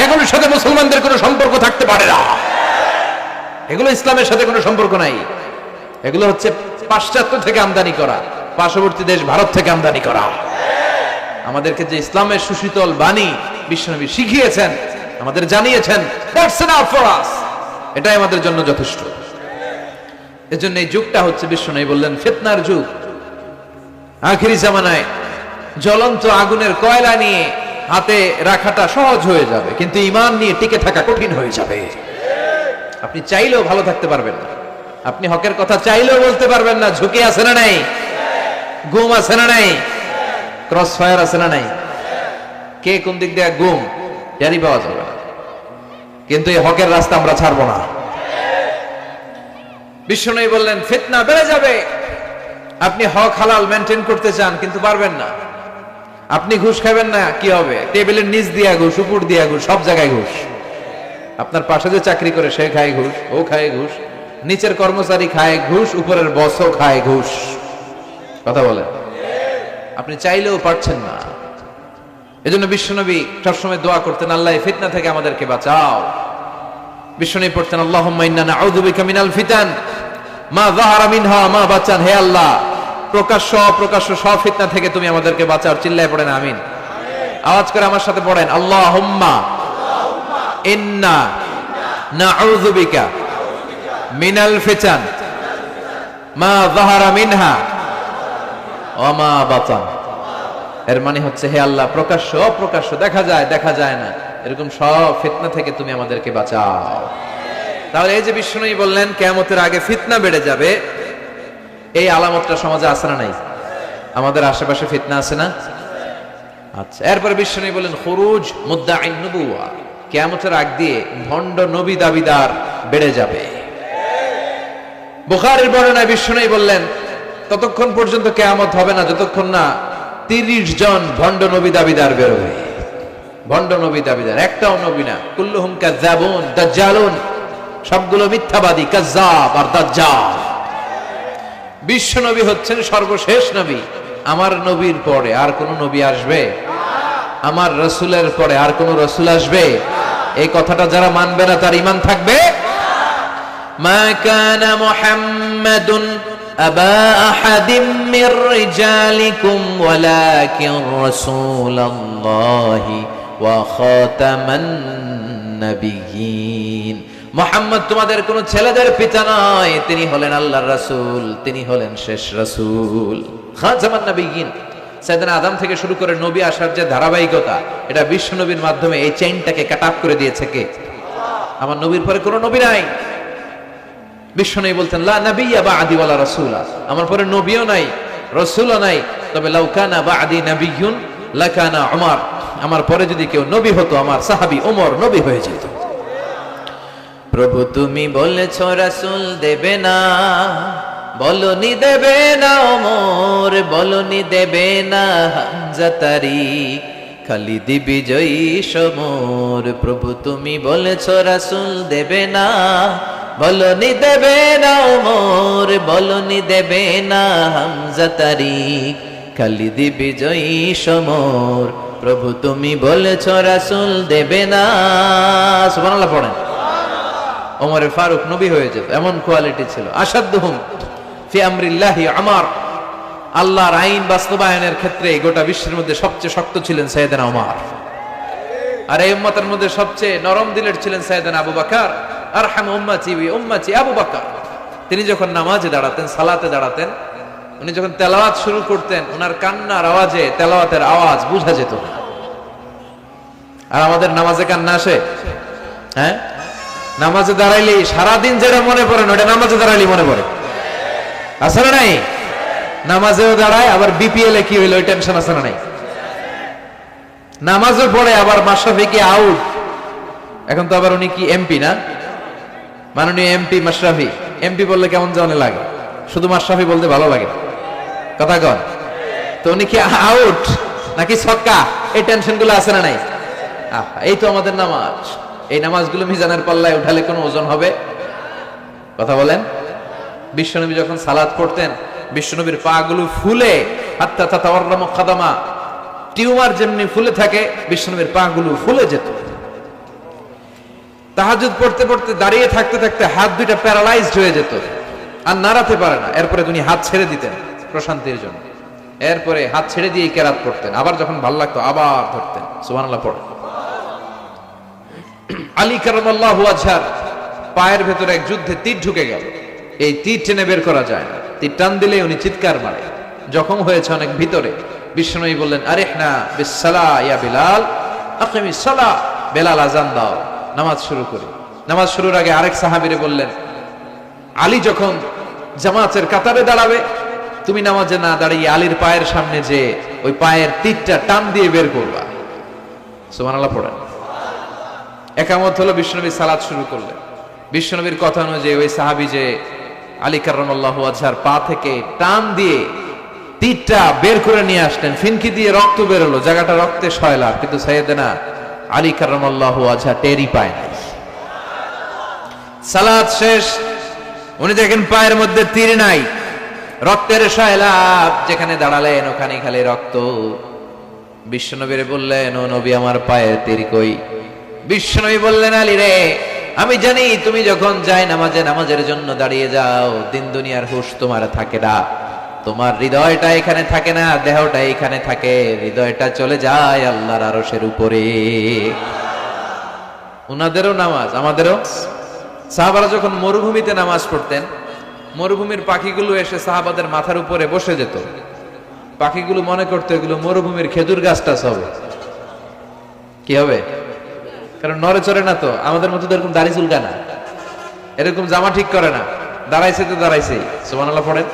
এগুলোর সাথে মুসলমানদের কোনো সম্পর্ক থাকতে পারে না। এগুলো ইসলামের সাথে কোনো সম্পর্ক নাই। এগুলো হচ্ছে পাশ্চাত্য থেকে আমদানি করা, পার্শ্ববর্তী দেশ ভারত থেকে আমদানি করা। আমাদেরকে যে ইসলামের সুশীতল বাণী বিশ্বনবী শিখিয়েছেন, আমাদের জানিয়েছেন, দ্যাটস এনাফ ফর আস, এটাই আমাদের জন্য যথেষ্ট। এজন্য এই যুগটা হচ্ছে বিশ্বনবী বললেন ফিতনার যুগ। আখিরি জামানায় জ্বলন্ত আগুনের কয়লা নিয়ে হাতে রাখাটা সহজ হয়ে যাবে, কিন্তু ঈমান নিয়ে টিকে থাকা কঠিন হয়ে যাবে। আপনি চাইলেও ভালো থাকতে পারবেন না, আপনি হকের কথা চাইলেও বলতে পারবেন না। ঝুঁকি আছে না নাই? গুম আছে না নাই? ক্রস ফায়ার আছে না নাই? কে কোন দিক দিয়ে গুম জানি পাওয়া যাবে না, কিন্তু এই হকের রাস্তা আমরা ছাড়বো না। বিশ্বনবী বললেন ফিতনা বেড়ে যাবে। আপনি হক হালাল মেনটেন করতে চান কিন্তু পারবেন না। আপনি ঘুষ খাবেন না, কি হবে? টেবিলের নিচ দিয়া ঘুষ, উপর দিয়া ঘুষ, সব জায়গায় ঘুষ। আপনার পাশে যে চাকরি করে সে খায় ঘুষ, ও খায় ঘুষ, নিচের কর্মচারী খায় ঘুষ, উপরের বসও খায় ঘুষ। কথা বলেন, আপনি চাইলেও পারছেন না। এজন্য বিশ্বনবী সবসময় দোয়া করতেন, আল্লাহ এই ফিতনা থেকে আমাদেরকে বাঁচাও। বিশ্বনবী পড়তেন আল্লাহুম্মা ইন্না নাউযু বিকা মিনাল ফিতান মা যাহারা মিনহা মা বাচান। হে আল্লাহ, প্রকাশ্য অপ্রকাশ্য সব ফিতনা থেকে তুমি আমাদেরকে বাঁচাও। চিল্লায় পড়েন আমিন। আওয়াজ করে আমার সাথে পড়েন আল্লাহুম্মা ইন্না নাউযু বিকা মিনাল ফিতান মা যাহারা মিনহা ওয়া মা বাতান। এর মানে হচ্ছে হে আল্লাহ, প্রকাশ্য অপ্রকাশ্য, দেখা যায় দেখা যায় না, এরকম সব ফিতনা থেকে তুমি আমাদেরকে বাঁচাও। তাহলে এই যে বিশ্বনবী বললেন কিয়ামতের আগে ফিতনা বেড়ে যাবে, এই আলামতটা সমাজে আছে না নাই? আমাদের আশেপাশে ফিতনা আছে না? আচ্ছা, এরপর বিশ্বনবী বললেন খুরুজ মুদ্দাঈন নবুওয়া, কিয়ামতের আগ দিয়ে ভণ্ড নবী দাবিদার বেড়ে যাবে। বুখারীর বর্ণনায় বিশ্বনবী বললেন ততক্ষণ পর্যন্ত কিয়ামত হবে না যতক্ষণ না 30 জন ভণ্ড নবী দাবিদার বেরোবে। ভণ্ড নবী দাবিদার, একটাও নবী না। কুল্লুহুম কাযযাবুন দাজ্জালুন, সবগুলো মিথ্যাবাদী, কাযযাব আর দাজ্জাল। বিশ্ব নবী হচ্ছেন সর্বশেষ নবী। আমার নবীর পরে আর কোন নবী আসবে? আমার রাসূলের পরে আর কোন রাসূল আসবে? এই কথাটা যারা মানবে না তার ঈমান থাকবে? মা কানা মুহাম্মাদুন আবা আহাদিম মির রিজালিকুম ওয়ালাকিন রাসূলুল্লাহি ওয়া খাতামান নাবিয়্যিন। মুহাম্মদ তোমাদের কোন ছেলেদের পিতা নয়, তিনি হলেন আল্লাহর রাসূল, তিনি হলেন শেষ রাসূল, খাতামান নাবিয়্যিন। সাইয়েদনা আদম থেকে শুরু করে নবী আসার যে ধারাবাহিকতা, এটা বিশ্ব নবীর মাধ্যমে এই চেইনটাকে কাট আপ করে দিয়েছে কে? আমার নবীর পরে কোনো নবী নাই। বিশ্ব নবী বলতেন লা নাবিয়্যা বা'দি ওয়ালা রাসূলা, আমার পরে নবীও নাই, রাসূলও নাই, তবে লাউ কানা বা'দি নাবিয়্যুন লাকানা উমর, আমার পরে যদি কেউ নবী হতো আমার সাহাবী ওমর নবী হয়ে যেত। প্রভু তুমি বলেছ রাসূল দেবে না, বলনি দেবে না ওমর, বলনি দেবে না হামজা তারিক, খালিদ বিজয়ী সমর। প্রভু তুমি বলেছ রাসূল দেবে না, বলনি দেবে না ওমর, বলনি দেবে না হামজা তারিক, খালিদ বিজয়ী সমর। প্রভু তুমি বলেছ রাসূল দেবে না। সুবহানাল্লাহ পড়েন। ওমরে ফারুক নবী হয়ে যেত, এমন কোয়ালিটি ছিল। আসাদুহুম ফি আমরিল্লাহি উমর, আল্লাহর আইন বাস্তবায়নের ক্ষেত্রে গোটা বিশ্বের মধ্যে সবচেয়ে শক্ত ছিলেন সাইয়েদনা ওমর। আর এই উম্মতের মধ্যে সবচেয়ে নরম দিলের ছিলেন সাইয়েদনা আবু বকর। আরহাম উম্মতি বি উম্মতি আবু বকর। তিনি যখন নামাজে দাঁড়াতেন, সালাতে দাঁড়াতেন, উনি যখন তেলাওয়াত শুরু করতেন, ওনার কান্নার আওয়াজে তেলাওয়াতের আওয়াজ বোঝা যেত না। আর আমাদের নামাজে কান্না আসে? হ্যাঁ, নামাজে দাঁড়াইলেই সারাদিন যেটা মনে পড়ে না ওটা নামাজে দাঁড়াইলেই মনে পড়ে। আছে না নাই? নামাজেও দাঁড়ায়, আবার বিপিএল এ কি হইলো ওই টেনশন আছে না নাই? নামাজও পড়ে, আবার মাশরাফি কি আউট, এখন তো আবার উনি কি এমপি না, মাননীয় এমপি মাশরাফি। এমপি বললে কেমন জানে লাগে, শুধু মাশরাফি বলতে ভালো লাগে, কথা কন। তো উনি কি আউট নাকি ছক্কা, এই টেনশন গুলো আছে না নাই? এই তো আমাদের নামাজ, এই নামাজগুলো মিজানের পাল্লায় উঠালে কোনো ওজন হবে? কথা বলেন। বিশ্বনবী যখন সালাত পড়তেন, বিশ্বনবীর পা গুলো ফুলে, হাত্তা তাতাওয়াররামু খাদামা, টিউমার যেমনি ফুলে থাকে, বিশ্বনবীর পা গুলো ফুলে যেত। তাহাজ্জুদ পড়তে পড়তে দাঁড়িয়ে থাকতে থাকতে হাত দুইটা প্যারালাইজড হয়ে যেত, আর নাড়াতে পারে না। এরপরে তিনি হাত ছেড়ে দিতেন প্রশান্তির জন্য, এরপরে হাত ছেড়ে দিয়ে কেরাত পড়তেন, আবার যখন ভালো লাগতো আবার ধরতেন। সুবহানাল্লাহ পড়ে। আলী কারামাল্লাহু ওয়াজহার পায়ের ভেতরে এক যুদ্ধে তীর ঢুকে গেল, এই তীর টেনে বের করা যায় না, তীর টান দিলে উনি চিৎকার মারে, জখম হয়েছে অনেক ভিতরে। বিশ্বনবী বললেন, আরিহনা বিসসালাহ ইয়া বিলাল, আকিমিস সালাহ, বেলাল আযান দাও, নামাজ শুরু করি। নামাজ শুরুর আগে আরেক সাহাবীরে বললেন, আলী যখন জামাতের কাতারে দাঁড়াবে, তুমি নামাজে না দাঁড়িয়ে আলীর পায়ের সামনে যে ওই পায়ের তীরটা টান দিয়ে বের করবা। সুবহানাল্লাহ পড়েন। একামত হলো, বিশ্বনবী সালাত শুরু করলেন। বিশ্বনবীর কথা অনুযায়ী ওই সাহাবী যে আলী কাররামাল্লাহু ওয়াজহার পা থেকে টান দিয়ে তীরটা বের করে নিয়ে আসলেন, ফিনকি দিয়ে রক্ত বেরোলো, জায়গাটা রক্তে সয়লাভ, কিন্তু সাইয়েদনা আলী কাররামাল্লাহু ওয়াজহা টেরই পায় নাই। সালাত শেষ, উনি দেখেন পায়ের মধ্যে তীর নাই, রক্তের সয়লাভ, যেখানে দাঁড়ালেন ওখানে খালি রক্ত। বিশ্বনবীরে বললেন, ও নবী আমার পায়ের তীর কই? বিশ্বনবী বললেন, আলী রে, আমি জানি তুমি যখন যাই নামাজের জন্য দাঁড়িয়ে যাও, দিন দুনিয়ার হুঁশ তোমার থাকে না, তোমার হৃদয়টা এখানে থাকে না, দেহটা এখানে থাকে, হৃদয়টা চলে যায় আল্লাহর আরশের উপরে। উনাদেরও নামাজ, আমাদেরও। সাহাবারা যখন মরুভূমিতে নামাজ পড়তেন, মরুভূমির পাখিগুলো এসে সাহাবাদের মাথার উপরে বসে যেত। পাখিগুলো মনে করতো এগুলো মরুভূমির খেজুর গাছটা হবে, কি হবে, কারণ নড়ে চড়ে না তো, আমাদের মতো এরকম দাড়ি চুলকা না, এরকম জামা ঠিক করে না, দাঁড়াইছে তো দাঁড়াইছেই। সুবহানাল্লাহ পড়েন।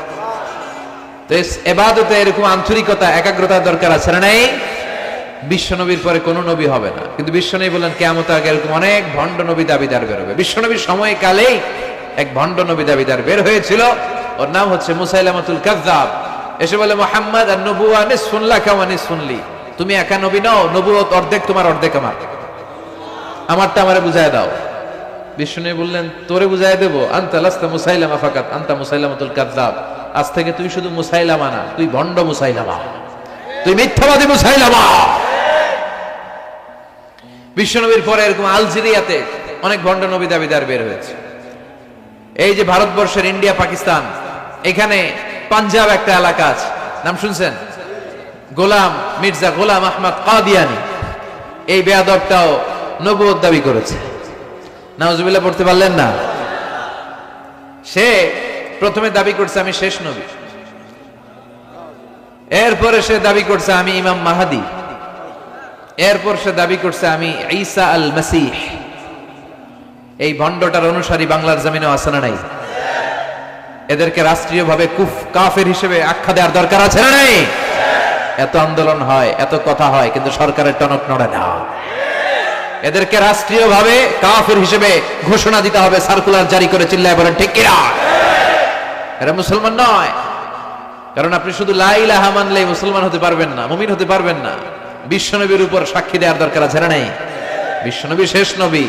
তো ইবাদতে এরকম আন্তরিকতা, একাগ্রতার দরকার আছে না নাই? বিশ্বনবীর পরে কোন নবী হবে না, কিন্তু বিশ্বনবী বললেন কিয়ামতের আগে এরকম অনেক ভণ্ড নবী দাবিদার বের হবে। বিশ্বনবীর সময়কালেই এক ভণ্ড নবী দাবিদার বের হয়েছিল, ওর নাম হচ্ছে মুসাইলামাতুল কাযযাব। এসে বলে, মুহাম্মদ আন-নবুওয়া নিসফুন লাকা ওয়া নিসফুন লি, তুমি একা নবী নও, নবুয়ত অর্ধেক তোমার অর্ধেক আমার, আমারটা আমারে বুঝায় দাও। বিশ্বনবী বললেন, তোরে বুঝায় দেব? আনতা লাস্তা মুসাইলামা ফাকাত, আনতা মুসাইলামাতুল কাযযাব, আজ থেকে তুই শুধু মুসাইলামা না, তুই ভণ্ড মুসাইলামা, তুই মিথ্যাবাদী মুসাইলামা। বিশ্বনবীর পরে এরকম আলজেরিয়াতে অনেক ভণ্ড নবী দাবিদার বের হয়েছে। এই যে ভারতবর্ষের ইন্ডিয়া পাকিস্তান, এখানে পাঞ্জাব একটা এলাকা আছে, নাম শুনছেন? মির্জা গোলাম আহমদ কাদিয়ানি, এই বেয়াদবটাও নবুয়ত দাবি করেছে। নাউজুবিল্লাহ পড়তে পারলেন না? সে প্রথমে দাবি করছে আমি শেষ নবী, এরপরে সে দাবি করছে আমি ইমাম মাহাদি, এরপর সে দাবি করছে আমি ঈসা আল মাসীহ। এই ভণ্ডটার অনুসারী বাংলার জমিনে আছে না নাই? এদেরকে রাষ্ট্রীয়ভাবে কাফের হিসেবে আখ্যা দেওয়ার দরকার আছে না নাই? এত আন্দোলন হয়, এত কথা হয়, কিন্তু সরকারের টনক নড়ে না। এদেরকে রাষ্ট্রীয়ভাবে কাফের হিসেবে ঘোষণা দিতে হবে, সার্কুলার জারি করে চিল্লায় বলেন ঠিক কিনা? এরা মুসলমান নয়, কারণ আপনি শুধু লা ইলাহা মানলেই মুসলমান হতে পারবেন না, মুমিন হতে পারবেন না। বিশ্বনবীর উপর সাক্ষী দেওয়ার দরকার আছে না নাই? বিশ্বনবী শেষ নবী,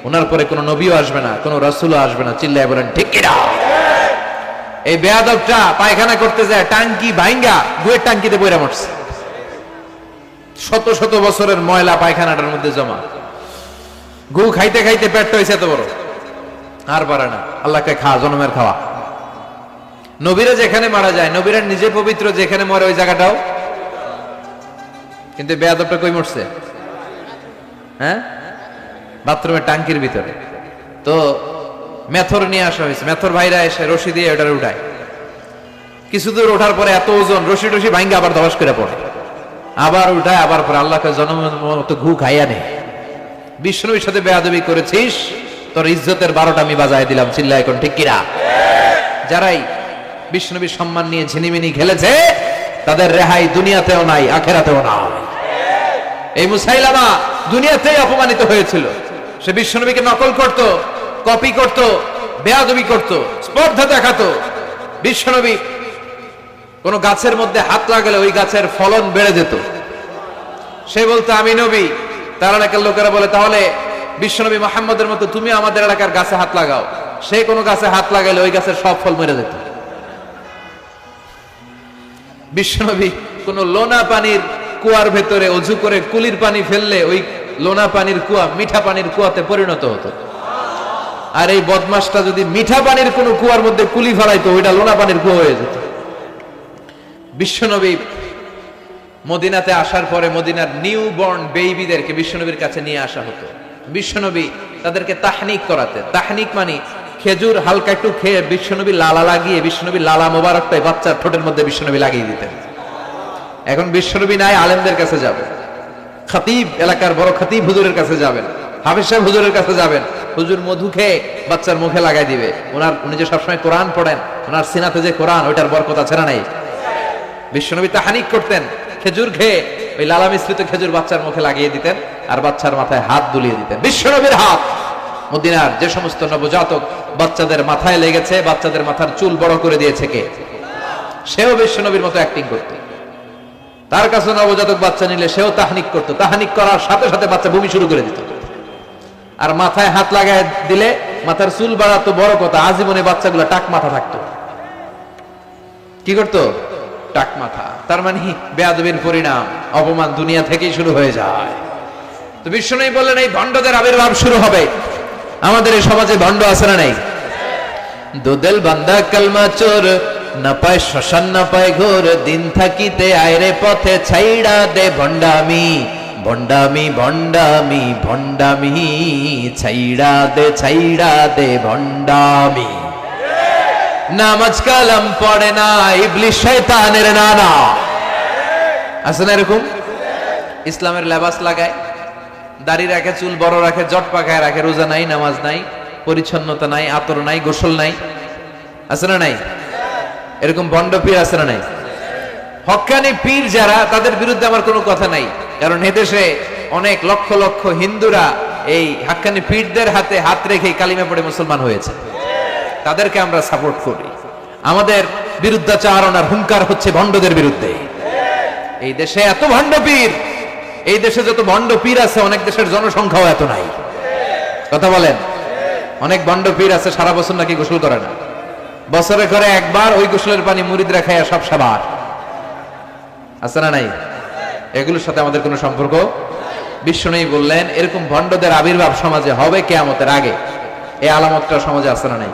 ওনার পরে কোনো নবীও আসবে না, কোনো রাসূলও আসবে না, চিল্লায় বলেন ঠিক কিনা? এই বেয়াদবটা পায়খানা করতে যায়, টাঙ্কি ভাঙ্গা গুয়ের টাঙ্কিতে পয়রা মরছে, শত শত বছরের ময়লা পায়খানাটার মধ্যে জমা, গু খাইতে খাইতে পেটটা হয়েছে এত বড়, আর পারে না, আল্লাহকে খা, জনমের খাওয়া। নবীরা যেখানে মারা যায়, নবীরা নিজে পবিত্র, যেখানে মরে ওই জায়গাটাও, কিন্তু বেয়াদবটা কই মরছে? হ্যাঁ, বাথরুমের টাঙ্কির ভিতরে। তো মেথর নিয়ে আসা হয়েছে, মেথর ভাইরা এসে রশি দিয়ে ওটারে উঠায়, কিছু দূর ওঠার পরে এত ওজন, রশি টশি ভাঙ্গা আবার ধবাস করে পড়ে, আবার উঠায়, আবার পরে আল্লাহকে জনমের মতো ঘু খাইয়া নেয়। বিষ্ণুর সাথে বেয়াদবি করেছিস, তোর ইজ্জতের 12টা আমি বাজায় দিলাম, চিল্লা এখন ঠিক কিনা? যারাই বিষ্ণুবীর সম্মান নিয়ে ঝিনিমিনি খেলেছে, তাদের রেহাই দুনিয়াতেও নাই, আখেরাতেও নাই। এই মুসাইলামা দুনিয়াতেই অপমানিত হয়েছিল, সে বিশ্বনবীকে নকল করত, কপি করত, বেয়াদবি করত, স্পর্ধা দেখাতো। বিশ্বনবী কোন গাছের মধ্যে হাত লাগালে ওই গাছের ফলন বেড়ে যেত। সে বলতো আমি নবী। তার এলাকার লোকেরা বলে তাহলে বিশ্বনবী মুহাম্মদের মতো তুমি আমাদের এলাকার গাছে হাত লাগাও। সে কোন গাছে হাত লাগালে ওই গাছের সব ফল মেরে যেত। বিশ্বনবী কোন লোনা পানির কুয়ার ভেতরে অজু করে কুলির পানি ফেললে ওই লোনা পানির কুয়া মিঠা পানির কুয়াতে পরিণত হতো। আর এই বদমাসটা যদি মিঠা পানির কোন কুয়ার মধ্যে কুলি ফেলাইতো ওইটা লোনা পানির কুয়া হয়ে যেত। বিশ্বনবী মদিনাতে আসার পরে মদিনার নিউ বর্ন বেবিদেরকে বিশ্বনবীর কাছে নিয়ে আসা হতো। বিশ্বনবী তাদেরকে তাহনিক করাতেন। তাহনিক মানে খেজুর হালকা একটু খেয়ে বিশ্বনবী লালা লাগিয়ে বিশ্বনবী লালা মোবারকটাই বাচ্চার ঠোঁটের মধ্যে বিশ্বনবী লাগিয়ে দিতেন। এখন বিশ্বনবী নাই, আলেমদের কাছে যাবেন, খতিব এলাকার বড় খতিব হুজুরের কাছে যাবেন, হাফেজ সাহেব হুজুরের কাছে যাবেন। হুজুর মধু খেয়ে বাচ্চার মুখে লাগাই দিবে। উনি যে সবসময় কোরআন পড়েন, ওনার সিনাতে যে কোরআন ওইটার বরকত আছে না নাই? বিশ্বনবী তাহনিক করতেন, খেজুর খেয়ে ওই লালা মিশ্রিত খেজুর বাচ্চার মুখে লাগিয়ে দিতেন আর বাচ্চার মাথায় হাত বুলিয়ে দিতেন। বিশ্বনবীর হাত মদিনার যে সমস্ত নবজাতক বাচ্চাদের মাথায় লেগেছে, বাচ্চাদের মাথার চুল বড় করে দিয়েছে কে? সেও বিশ্বনবীর মতো অ্যাক্টিং করত। তার কাছে নবজাতক বাচ্চা নিলে সেও তাহনিক করত। তাহনিক করার সাথে সাথে বাচ্চা বমি শুরু করে দিত। আর মাথায় হাত লাগায় দিলে মাথার চুল বাড়াতো, বড় কথা আজীবনে বাচ্চাগুলো টাক মাথা থাকতো। কি করতো? টাক মাথা। তার মানে বেয়াদবির পরিণাম, অপমান দুনিয়া থেকেই শুরু হয়ে যায়। তো বিশ্বনবী বললেন এই ভণ্ডদের আবির্ভাব শুরু হবে। আমাদের এই সমাজে ভণ্ড আছে না নাই? দুদেল বান্দা কালমা চোর, না পায় শ্মশান না পায় ঘোর, দিন থাকিতে আয়রে পথে ছাইড়া দে ভণ্ডামি, ভণ্ডামি ভণ্ডামি ভণ্ডামি, ছাইড়া দে ভণ্ডামি। নামাজ কালাম পড়ে না, ইবলিস শয়তানের নানা। আছে না এরকম? ইসলামের লেবাস লাগায়, দাড়ি রাখে, চুল বড় রাখে, জট পাকায় রাখে, রোজা নাই, নামাজ নাই, পরিচ্ছন্নতা নাই, আতর নাই, গোসল নাই। আছে না নাই? এরকম ভণ্ড পীর আছে না নাই? হক্কানি পীর যারা, তাদের বিরুদ্ধে আমার কোনো কথা নাই, কারণ এদেশে অনেক লক্ষ লক্ষ হিন্দুরা এই হক্কানি পীরদের হাতে হাত রেখে কালিমা পড়ে মুসলমান হয়েছে। তাদেরকে আমরা সাপোর্ট করি। আমাদের বিরুদ্ধাচারণার হুঙ্কার হচ্ছে ভণ্ডদের বিরুদ্ধে। এই দেশে এত ভণ্ড পীর, এই দেশে যত ভণ্ড পীর আছে অনেক দেশের জনসংখ্যাও এত নাই। কথা বলেন? অনেক ভণ্ড পীর আছে সারা বছর নাকি গোসল করে না, বছরে করে একবার ওই গোসলের পানি মুরিদরা খায় সব সাবার। আছে না নাই? এগুলোর সাথে আমাদের কোনো সম্পর্ক। বিশ্বনবী বললেন এরকম ভণ্ডদের আবির্ভাব সমাজে হবে কিয়ামতের আগে। এই আলামতটা সমাজে আছে না নাই?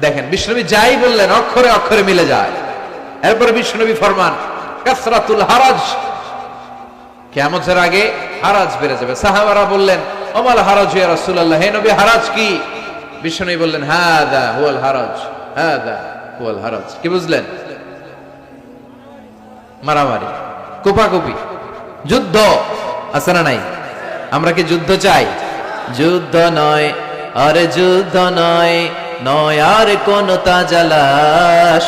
দেখেন বিশ্বনবী যাই বললেন অক্ষরে অক্ষরে মিলে যায়। এরপরে বিশ্বনবী ফরমান কাসরাতুল হারাজ, কিয়ামতের আগে হারাজ বেড়ে যাবে। সাহাবারা বললেন ওমাল হারাজ ইয়া রাসূলুল্লাহ, হে নবী হারাজ কি? বিশ্বনবী বললেন হাদা হুয়াল হারাজ, হাদা হুয়াল হারাজ। কি বুঝলেন? মারামারি, কোপাকুপি, যুদ্ধ। আছে না নাই? আমরা কি যুদ্ধ চাই? যুদ্ধ নয় আরে যুদ্ধ নয়, নয় আর কোন তাজালা,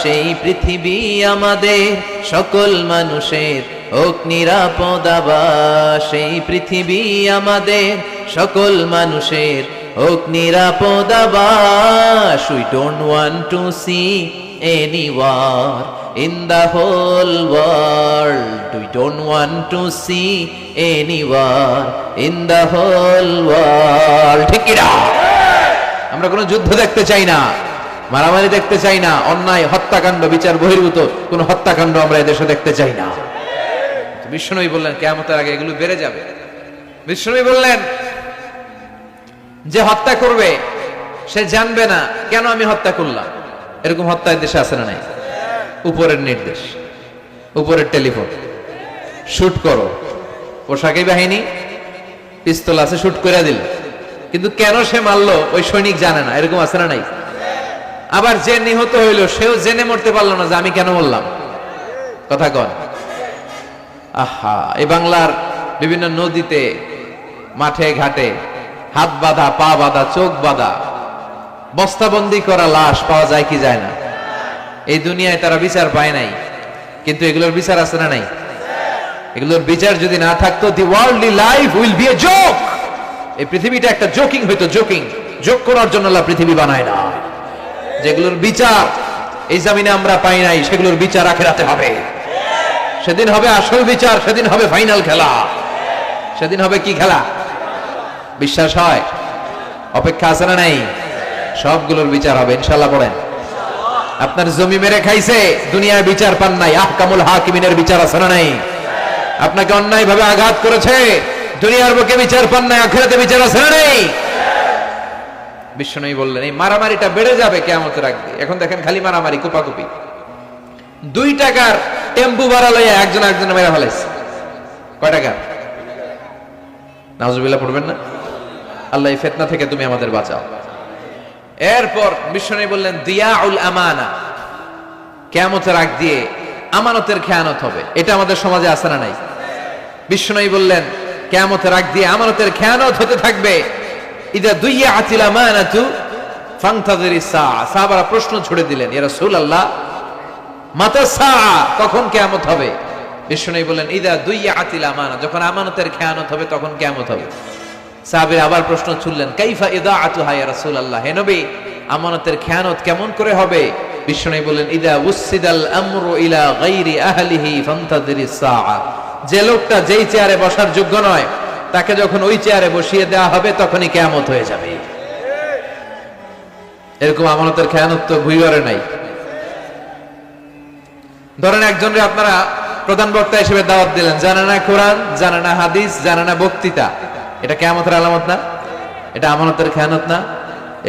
সেই পৃথিবী আমাদের সকল মানুষের হোক নিরাপদ আবাস, সেই পৃথিবী আমাদের সকল মানুষের হোক নিরাপদ আবাস। We don't want to see any war in the whole world. We don't want to see any war in the whole world. ঠিক কি না? আমরা কোনো যুদ্ধ দেখতে চাই না, মারামারি দেখতে চাই না, অন্যায় হত্যাকাণ্ড বিচার বহির্ভূত কোন হত্যাকাণ্ড আমরা এদেশে দেখতে চাই না। বিশ্বনবী বললেন কিয়ামতের আগে এগুলো বেড়ে যাবে। বিশ্বনবী বললেন যে হত্যা করবে সে জানবে না কেন আমি হত্যা করলাম। এরকম হত্যা দেশে আছে না নাই? উপরের নির্দেশ, উপরের টেলিফোন, শুট করো, পোশাকি বাহিনী পিস্তল আছে, শুট করে দিল, কিন্তু কেন সে মারলো ওই সৈনিক জানে না। এরকম আছে না নাই? আবার যে নিহত হইলো সেও জেনে মরতে পারলো না যে আমি কেন বললাম। কথা কন? আহা, এই বাংলার বিভিন্ন নদীতে, মাঠে ঘাটে হাত বাঁধা, পা বাঁধা, চোখ বাঁধা, বস্তাবন্দি করা লাশ পাওয়া যায় কি যায় না? এই দুনিয়ায় তারা বিচার পায় নাই, কিন্তু এগুলোর বিচার আছে না নাই? এগুলোর বিচার যদি না থাকতো, the worldly life will be a joke. এই পৃথিবীটা একটা জোকিং হইতো, জোকিং, যোগ করার জন্য আল্লাহ পৃথিবী বানায় না। যেগুলোর বিচার এই জমিনে আমরা পাই নাই, সেগুলোর বিচার আখিরাতে হবে। সেদিন হবে আসল বিচার, সেদিন হবে ফাইনাল খেলা। সেদিন হবে কি খেলা? বিশ্বাস হয়? অপেক্ষা আছে না নাই? সবগুলোর বিচার হবে ইনশাআল্লাহ। পড়েন। আপনার জমি মেরে খাইছে, দুনিয়ায় বিচার পান নাই, আহকামুল হাকিমিনের বিচার আছে না নাই? আপনাকে অন্যায় ভাবে আঘাত করেছে, দুনিয়ার বুকে বিচার পান নাই, আখিরাতে বিচার আছে না নাই? বিশ্বনবী বললেন এই মারামারিটা বেড়ে যাবে কিয়ামতের আগে। এখন দেখেন খালি মারামারি, কুপাকুপি। 2 টাকার টেম্পু ভাড়া লইয়া একজন একজনের মেরে ফেলাইছে। কয় টাকা? নাউজুবিল্লাহ পড়বেন না? আল্লাহ এই ফিতনা থেকে তুমি আমাদের বাঁচাও। এরপর বিশ্বনবী বললেন দিয়াউল আমানা, কিয়ামতের আগ দিয়ে আমানতের খেয়ানত হবে। এটা আমাদের সমাজে আছে না নাই? বিশ্বনবী বললেন কিয়ামতের আগ দিয়ে আমানতের খেয়ানত হতে থাকবে। ইদা দুইয়াতিল আমানাতু ফান্তাযিরিস সাআ। সাহাবারা প্রশ্ন ছুড়ে দিলেন, ইয়া রাসূলুল্লাহ মাতা সাআ, কখন কিয়ামত হবে? বিশ্বনবী বললেন ইদা দুইয়াতিল আমানা, যখন আমানতের খেয়ানত হবে তখন কিয়ামত হবে। সাহাবীরা আবার প্রশ্ন ছুড়লেন, কাইফা ইদাআতুহা ইয়া রাসূলুল্লাহ, হে নবী আমানতের খেয়ানত কেমন করে হবে? বিশ্বনবী বললেন ইদা উসিদাল আমরু ইলা গায়রি আহলিহি ফান্তাযিরিস সাআ, যে লোকটা যেই চেয়ারে বসার যোগ্য নয় তাকে যখন ওই চেয়ারে বসিয়ে দেওয়া হবে তখনই কিয়ামত হয়ে যাবে। এরকম আমানতের খেয়ানত তো ভুইয়ারে নাই। ধরেন একজনকে আপনারা প্রধান বক্তা হিসেবে দাওয়াত দিলেন, জানে না কোরআন, জানে না হাদিস, জানে না বক্তৃতা, এটা কিয়ামতের আলামত না? এটা আমানতের খেয়ানত না?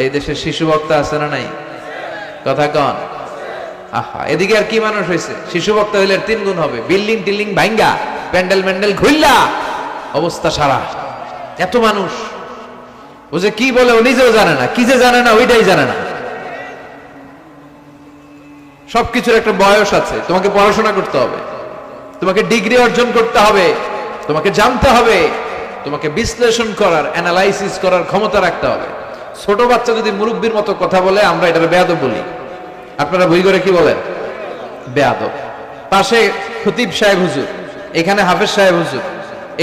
এই দেশে শিশু বক্তা আছে না নাই? কথা কন। আহা, এদিকে আর কি মানুষ হয়েছে? শিশু বক্তা হইলে 3 গুণ হবে, বিল্ডিং টিল্ডিং ভাঙ্গা, প্যান্ডেল ম্যান্ডেল ঘুরলা, অবস্থা সারা। এত মানুষ, ও যে কি বলে ও নিজেও জানে না, কি যে জানে না ওইটাই জানে না। সবকিছুর একটা বয়স আছে। তোমাকে পড়াশোনা করতে হবে, তোমাকে ডিগ্রি অর্জন করতে হবে, তোমাকে জানতে হবে, তোমাকে বিশ্লেষণ করার, অ্যানালাইসিস করার ক্ষমতা রাখতে হবে। ছোট বাচ্চা যদি মুরব্বীর মতো কথা বলে আমরা এটার বেয়াদব বলি। আপনারা বই করে কি বলেন? বেয়াদব। পাশে খতিব সাহেব হুজুর, এখানে হাফেজ সাহেব হুজুর,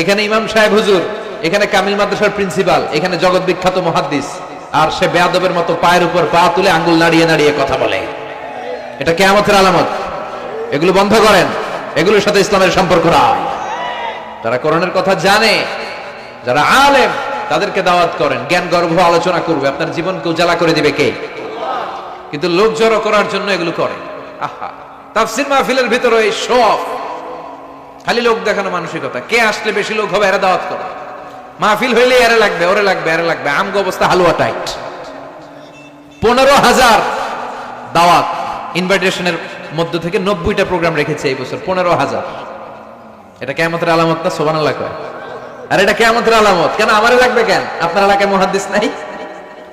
এখানে ইমাম সাহেব হুজুর, এখানে কামিল মাদ্রাসার প্রিন্সিপাল, এখানে জগৎ বিখ্যাত মুহাদ্দিস, আর সে বেয়াদবের মতো পায়ের উপর পা তুলে আঙ্গুল নাড়িয়ে নাড়িয়ে কথা বলে। এটা কিয়ামতের আলামত। এগুলো বন্ধ করেন, এগুলোর সাথে ইসলামের সম্পর্ক নাই। যারা কোরআনের কথা জানে, যারা আলেম, তাদেরকে দাওয়াত করেন, জ্ঞান গর্ভ আলোচনা করবে, আপনার জীবনকে উজালা করে দিবে কে? কিন্তু লোক জড়ো করার জন্য এগুলো করে। আহা, তাফসীর মাহফিলের ভিতরে এই শো অফ, খালি লোক দেখানো মানসিকতা। কে আসলে বেশি লোক হবে এরা দাওয়াত করে। মাহফিল হইলে এরে লাগবে, ওরে লাগবে, এরে লাগবে। আমগো অবস্থা হালুয়া টাইট। 15,000 দাওয়াত ইনভাইটেশনের মধ্য থেকে 90টা প্রোগ্রাম রেখেছে এই বছর। 15,000। এটা কিয়ামতের আলামত না? সুবহানাল্লাহ কয়। আর এটা কিয়ামতের আলামত। কেন আমারে লাগবে কেন? আপনার এলাকায় মুহাদ্দিস নাই?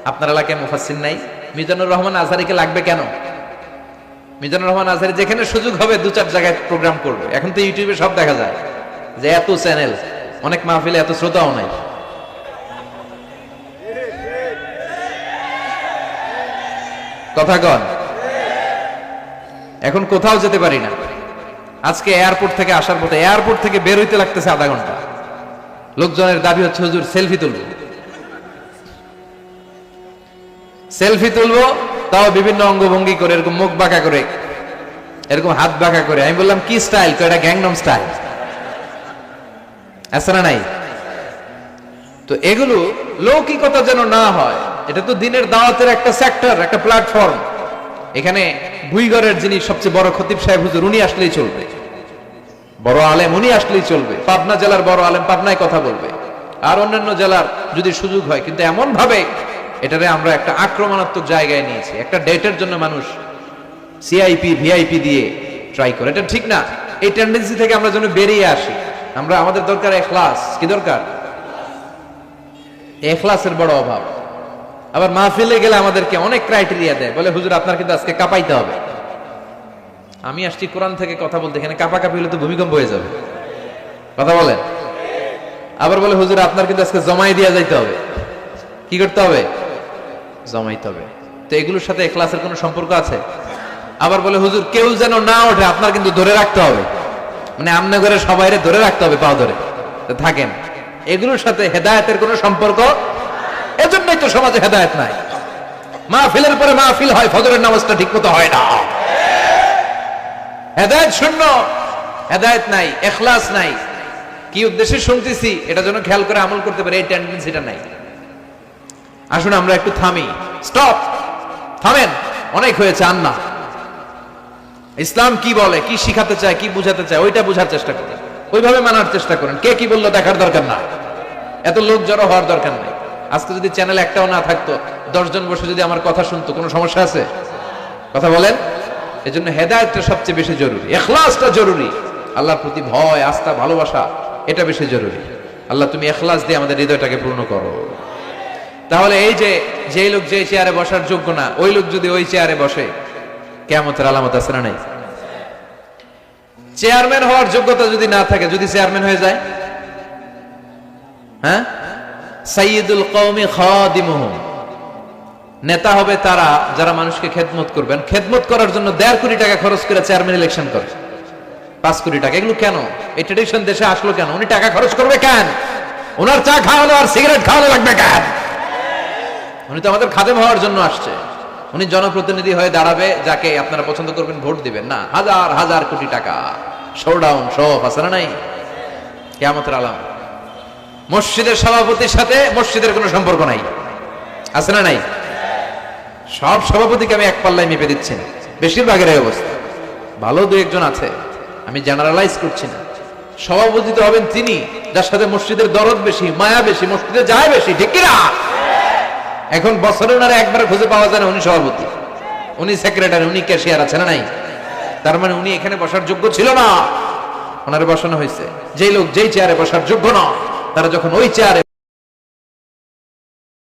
আপনার এলাকায় মুফাসসির নাই? মিজানুর রহমান আজহারীকে লাগবে কেন? মিজানুর রহমান আজহারী যেখানে সুযোগ হবে 2-4 জায়গায় প্রোগ্রাম করবে। এখন তো ইউটিউবে সব দেখা যায় যে এত চ্যানেল, অনেক মাহফিলে এত শ্রোতাও নাই। কথা কন। এখন কোথাও যেতে পারি না। আজকে এয়ারপোর্ট থেকে আসার পথে, এয়ারপোর্ট থেকে বের হইতে লাগতেছে আধা ঘন্টা। লোকজনের দাবি হচ্ছে হুজুর সেলফি তুলবো, সেলফি তুলবো, তাও বিভিন্ন অঙ্গভঙ্গি করে, এরকম মুখ বাঁকা করে, এরকম হাত বাঁকা করে। আমি বললাম কি স্টাইল? তো এটা গ্যাংনম স্টাইল। আছে না নাই? তো এগুলো লৌকিকতা যেন না হয়। এটা তো দিনের দাওয়াতের একটা সেক্টর, একটা প্ল্যাটফর্ম। এখানে ভুইগড়ের যিনি সবচেয়ে বড় খতিব সাহেব হুজুর, উনি আসলেই চলবে। বড় আলেম উনি আসলেই চলবে। পাবনা জেলার বড় আলেম পাবনায় কথা বলবে, আর অন্যান্য জেলার যদি সুযোগ হয়। কিন্তু এমন ভাবে এটারে আমরা একটা আক্রমণাত্মক জায়গায় নিয়েছি। একটা ডেটের জন্য মানুষ সিআইপি ভিআইপি দিয়ে ট্রাই করে, এটা ঠিক না। এই টেন্ডেন্সি থেকে আমরা যেন বেরিয়ে আসি। আমরা, আমাদের দরকার ইখলাস। কি দরকার? ইখলাসের বড় অভাব। আবার মাহফিলে গেলে আমাদেরকে অনেক ক্রাইটেরিয়া দেয়, বলে হুজুর আপনার কিন্তু আজকে কাঁপাইতে হবে। আমি আসছি কোরআন থেকে কথা বলতে, এখানে কাঁপাকাঁপি হলে তো ভূমিকম্প হয়ে যাবে। কথা বলেন। আবার বলে হুজুর আপনার কিন্তু আজকে জমাই দিয়া যাইতে হবে। কি করতে হবে? জমাইতে হবে। তো এগুলোর সাথে ইখলাসের কোনো সম্পর্ক আছে? আবার বলে হুজুর কেউ যেন না ওঠে, আপনার কিন্তু ধরে রাখতে হবে। মানে আমনে করে সবাইরে ধরে রাখতে হবে, পাও ধরে থাকেন। এগুলোর সাথে হেদায়েতের কোনো সম্পর্ক। এজন্যই তো সমাজে হেদায়েত নাই। মাহফিলের পরে মাহফিল হয়, ফজরের নামাজটা ঠিকমতো হয় না। হেদায়েত শূন্য, হেদায়েত নাই, ইখলাস নাই। কি উদ্দেশ্যে শুনতেছি এটা যেন খেয়াল করে আমল করতে পারে, এই টেন্ডেন্সিটা নাই। আসুন আমরা একটু থামি, স্টপ, থামেন, অনেক হয়েছে। আন্না ইসলাম কি বলে, কি শিখাতে চায়, কি বুঝাতে চায়, ওইটা বুঝার চেষ্টা করেন, ওইভাবে মানার চেষ্টা করেন। কে কি বললো দেখার দরকার না, এত লোক জড়ো হওয়ার দরকার নাই। আজকে যদি চ্যানেল একটাও না থাকতো, 10 জন বসে যদি আমার কথা শুনতো, কোনো সমস্যা আছে? কথা বলেন। এজন্য হেদায়েতটা সবচেয়ে বেশি জরুরি, ইখলাসটা জরুরি, আল্লাহর প্রতি ভয়, আস্থা, ভালোবাসা, এটা বেশি জরুরি। আল্লাহ তুমি ইখলাস দিয়ে আমাদের হৃদয়টাকে পূর্ণ করো। তাহলে এই যে লোক যে চেয়ারে বসার যোগ্য না, ওই লোক যদি ওই চেয়ারে বসে, কিয়ামতের আলামত আছে না নাই? চেয়ারম্যান হওয়ার যোগ্যতা যদি না থাকে, যদি চেয়ারম্যান হয়ে যায়, হ্যাঁ, সাইয়্যিদুল কওমি খাদিমুহুম, নেতা হবে তারা যারা মানুষকে খেদমত করবেন। খেদমত করার জন্য 1.5 কোটি টাকা খরচ করে চেয়ারম্যান ইলেকশন করে, 5 কোটি টাকা। এগুলো কেন? এই ট্রেডিশন দেশে আসলো কেন? উনি টাকা খরচ করবে কেন? ওনার চা খাওয়ানো আর সিগারেট খাওয়ানো লাগবে কেন? উনি তো আমাদের খাদেম হওয়ার জন্য আসছে। উনি জনপ্রতিনিধি হয়ে দাঁড়াবে, যাকে আপনারা পছন্দ করবেন, ভোট দিবেন না। হাজার হাজার কোটি টাকা, শোডাউন, সব আছে না নাই? কিয়ামতের আলামত। মসজিদের সভাপতির সাথে মসজিদের কোনো সম্পর্ক নাই, আছে না নাই? সব সভাপতিকে আমি এক পাল্লায় মেপে দিচ্ছি না, বেশিরভাগের এই অবস্থা। ভালো 2-1 জন আছে, আমি জেনারেলাইজ করছি না। সভাপতি তো হবেন তিনি যার সাথে মসজিদের দরদ বেশি, মায়া বেশি, মসজিদে যায় বেশি, ঠিক কিনা? এখন বছরে ওনারা একবার খুঁজে পাওয়া যায় না উনি সভাপতি, উনি সেক্রেটারি, উনি ক্যাশিয়ার, আছে না নাই? তার মানে উনি এখানে বসার যোগ্য ছিল না, ওনারে বসানো হয়েছে। যেই লোক যেই চেয়ারে বসার যোগ্য না, তারা যখন ওই চেয়ারে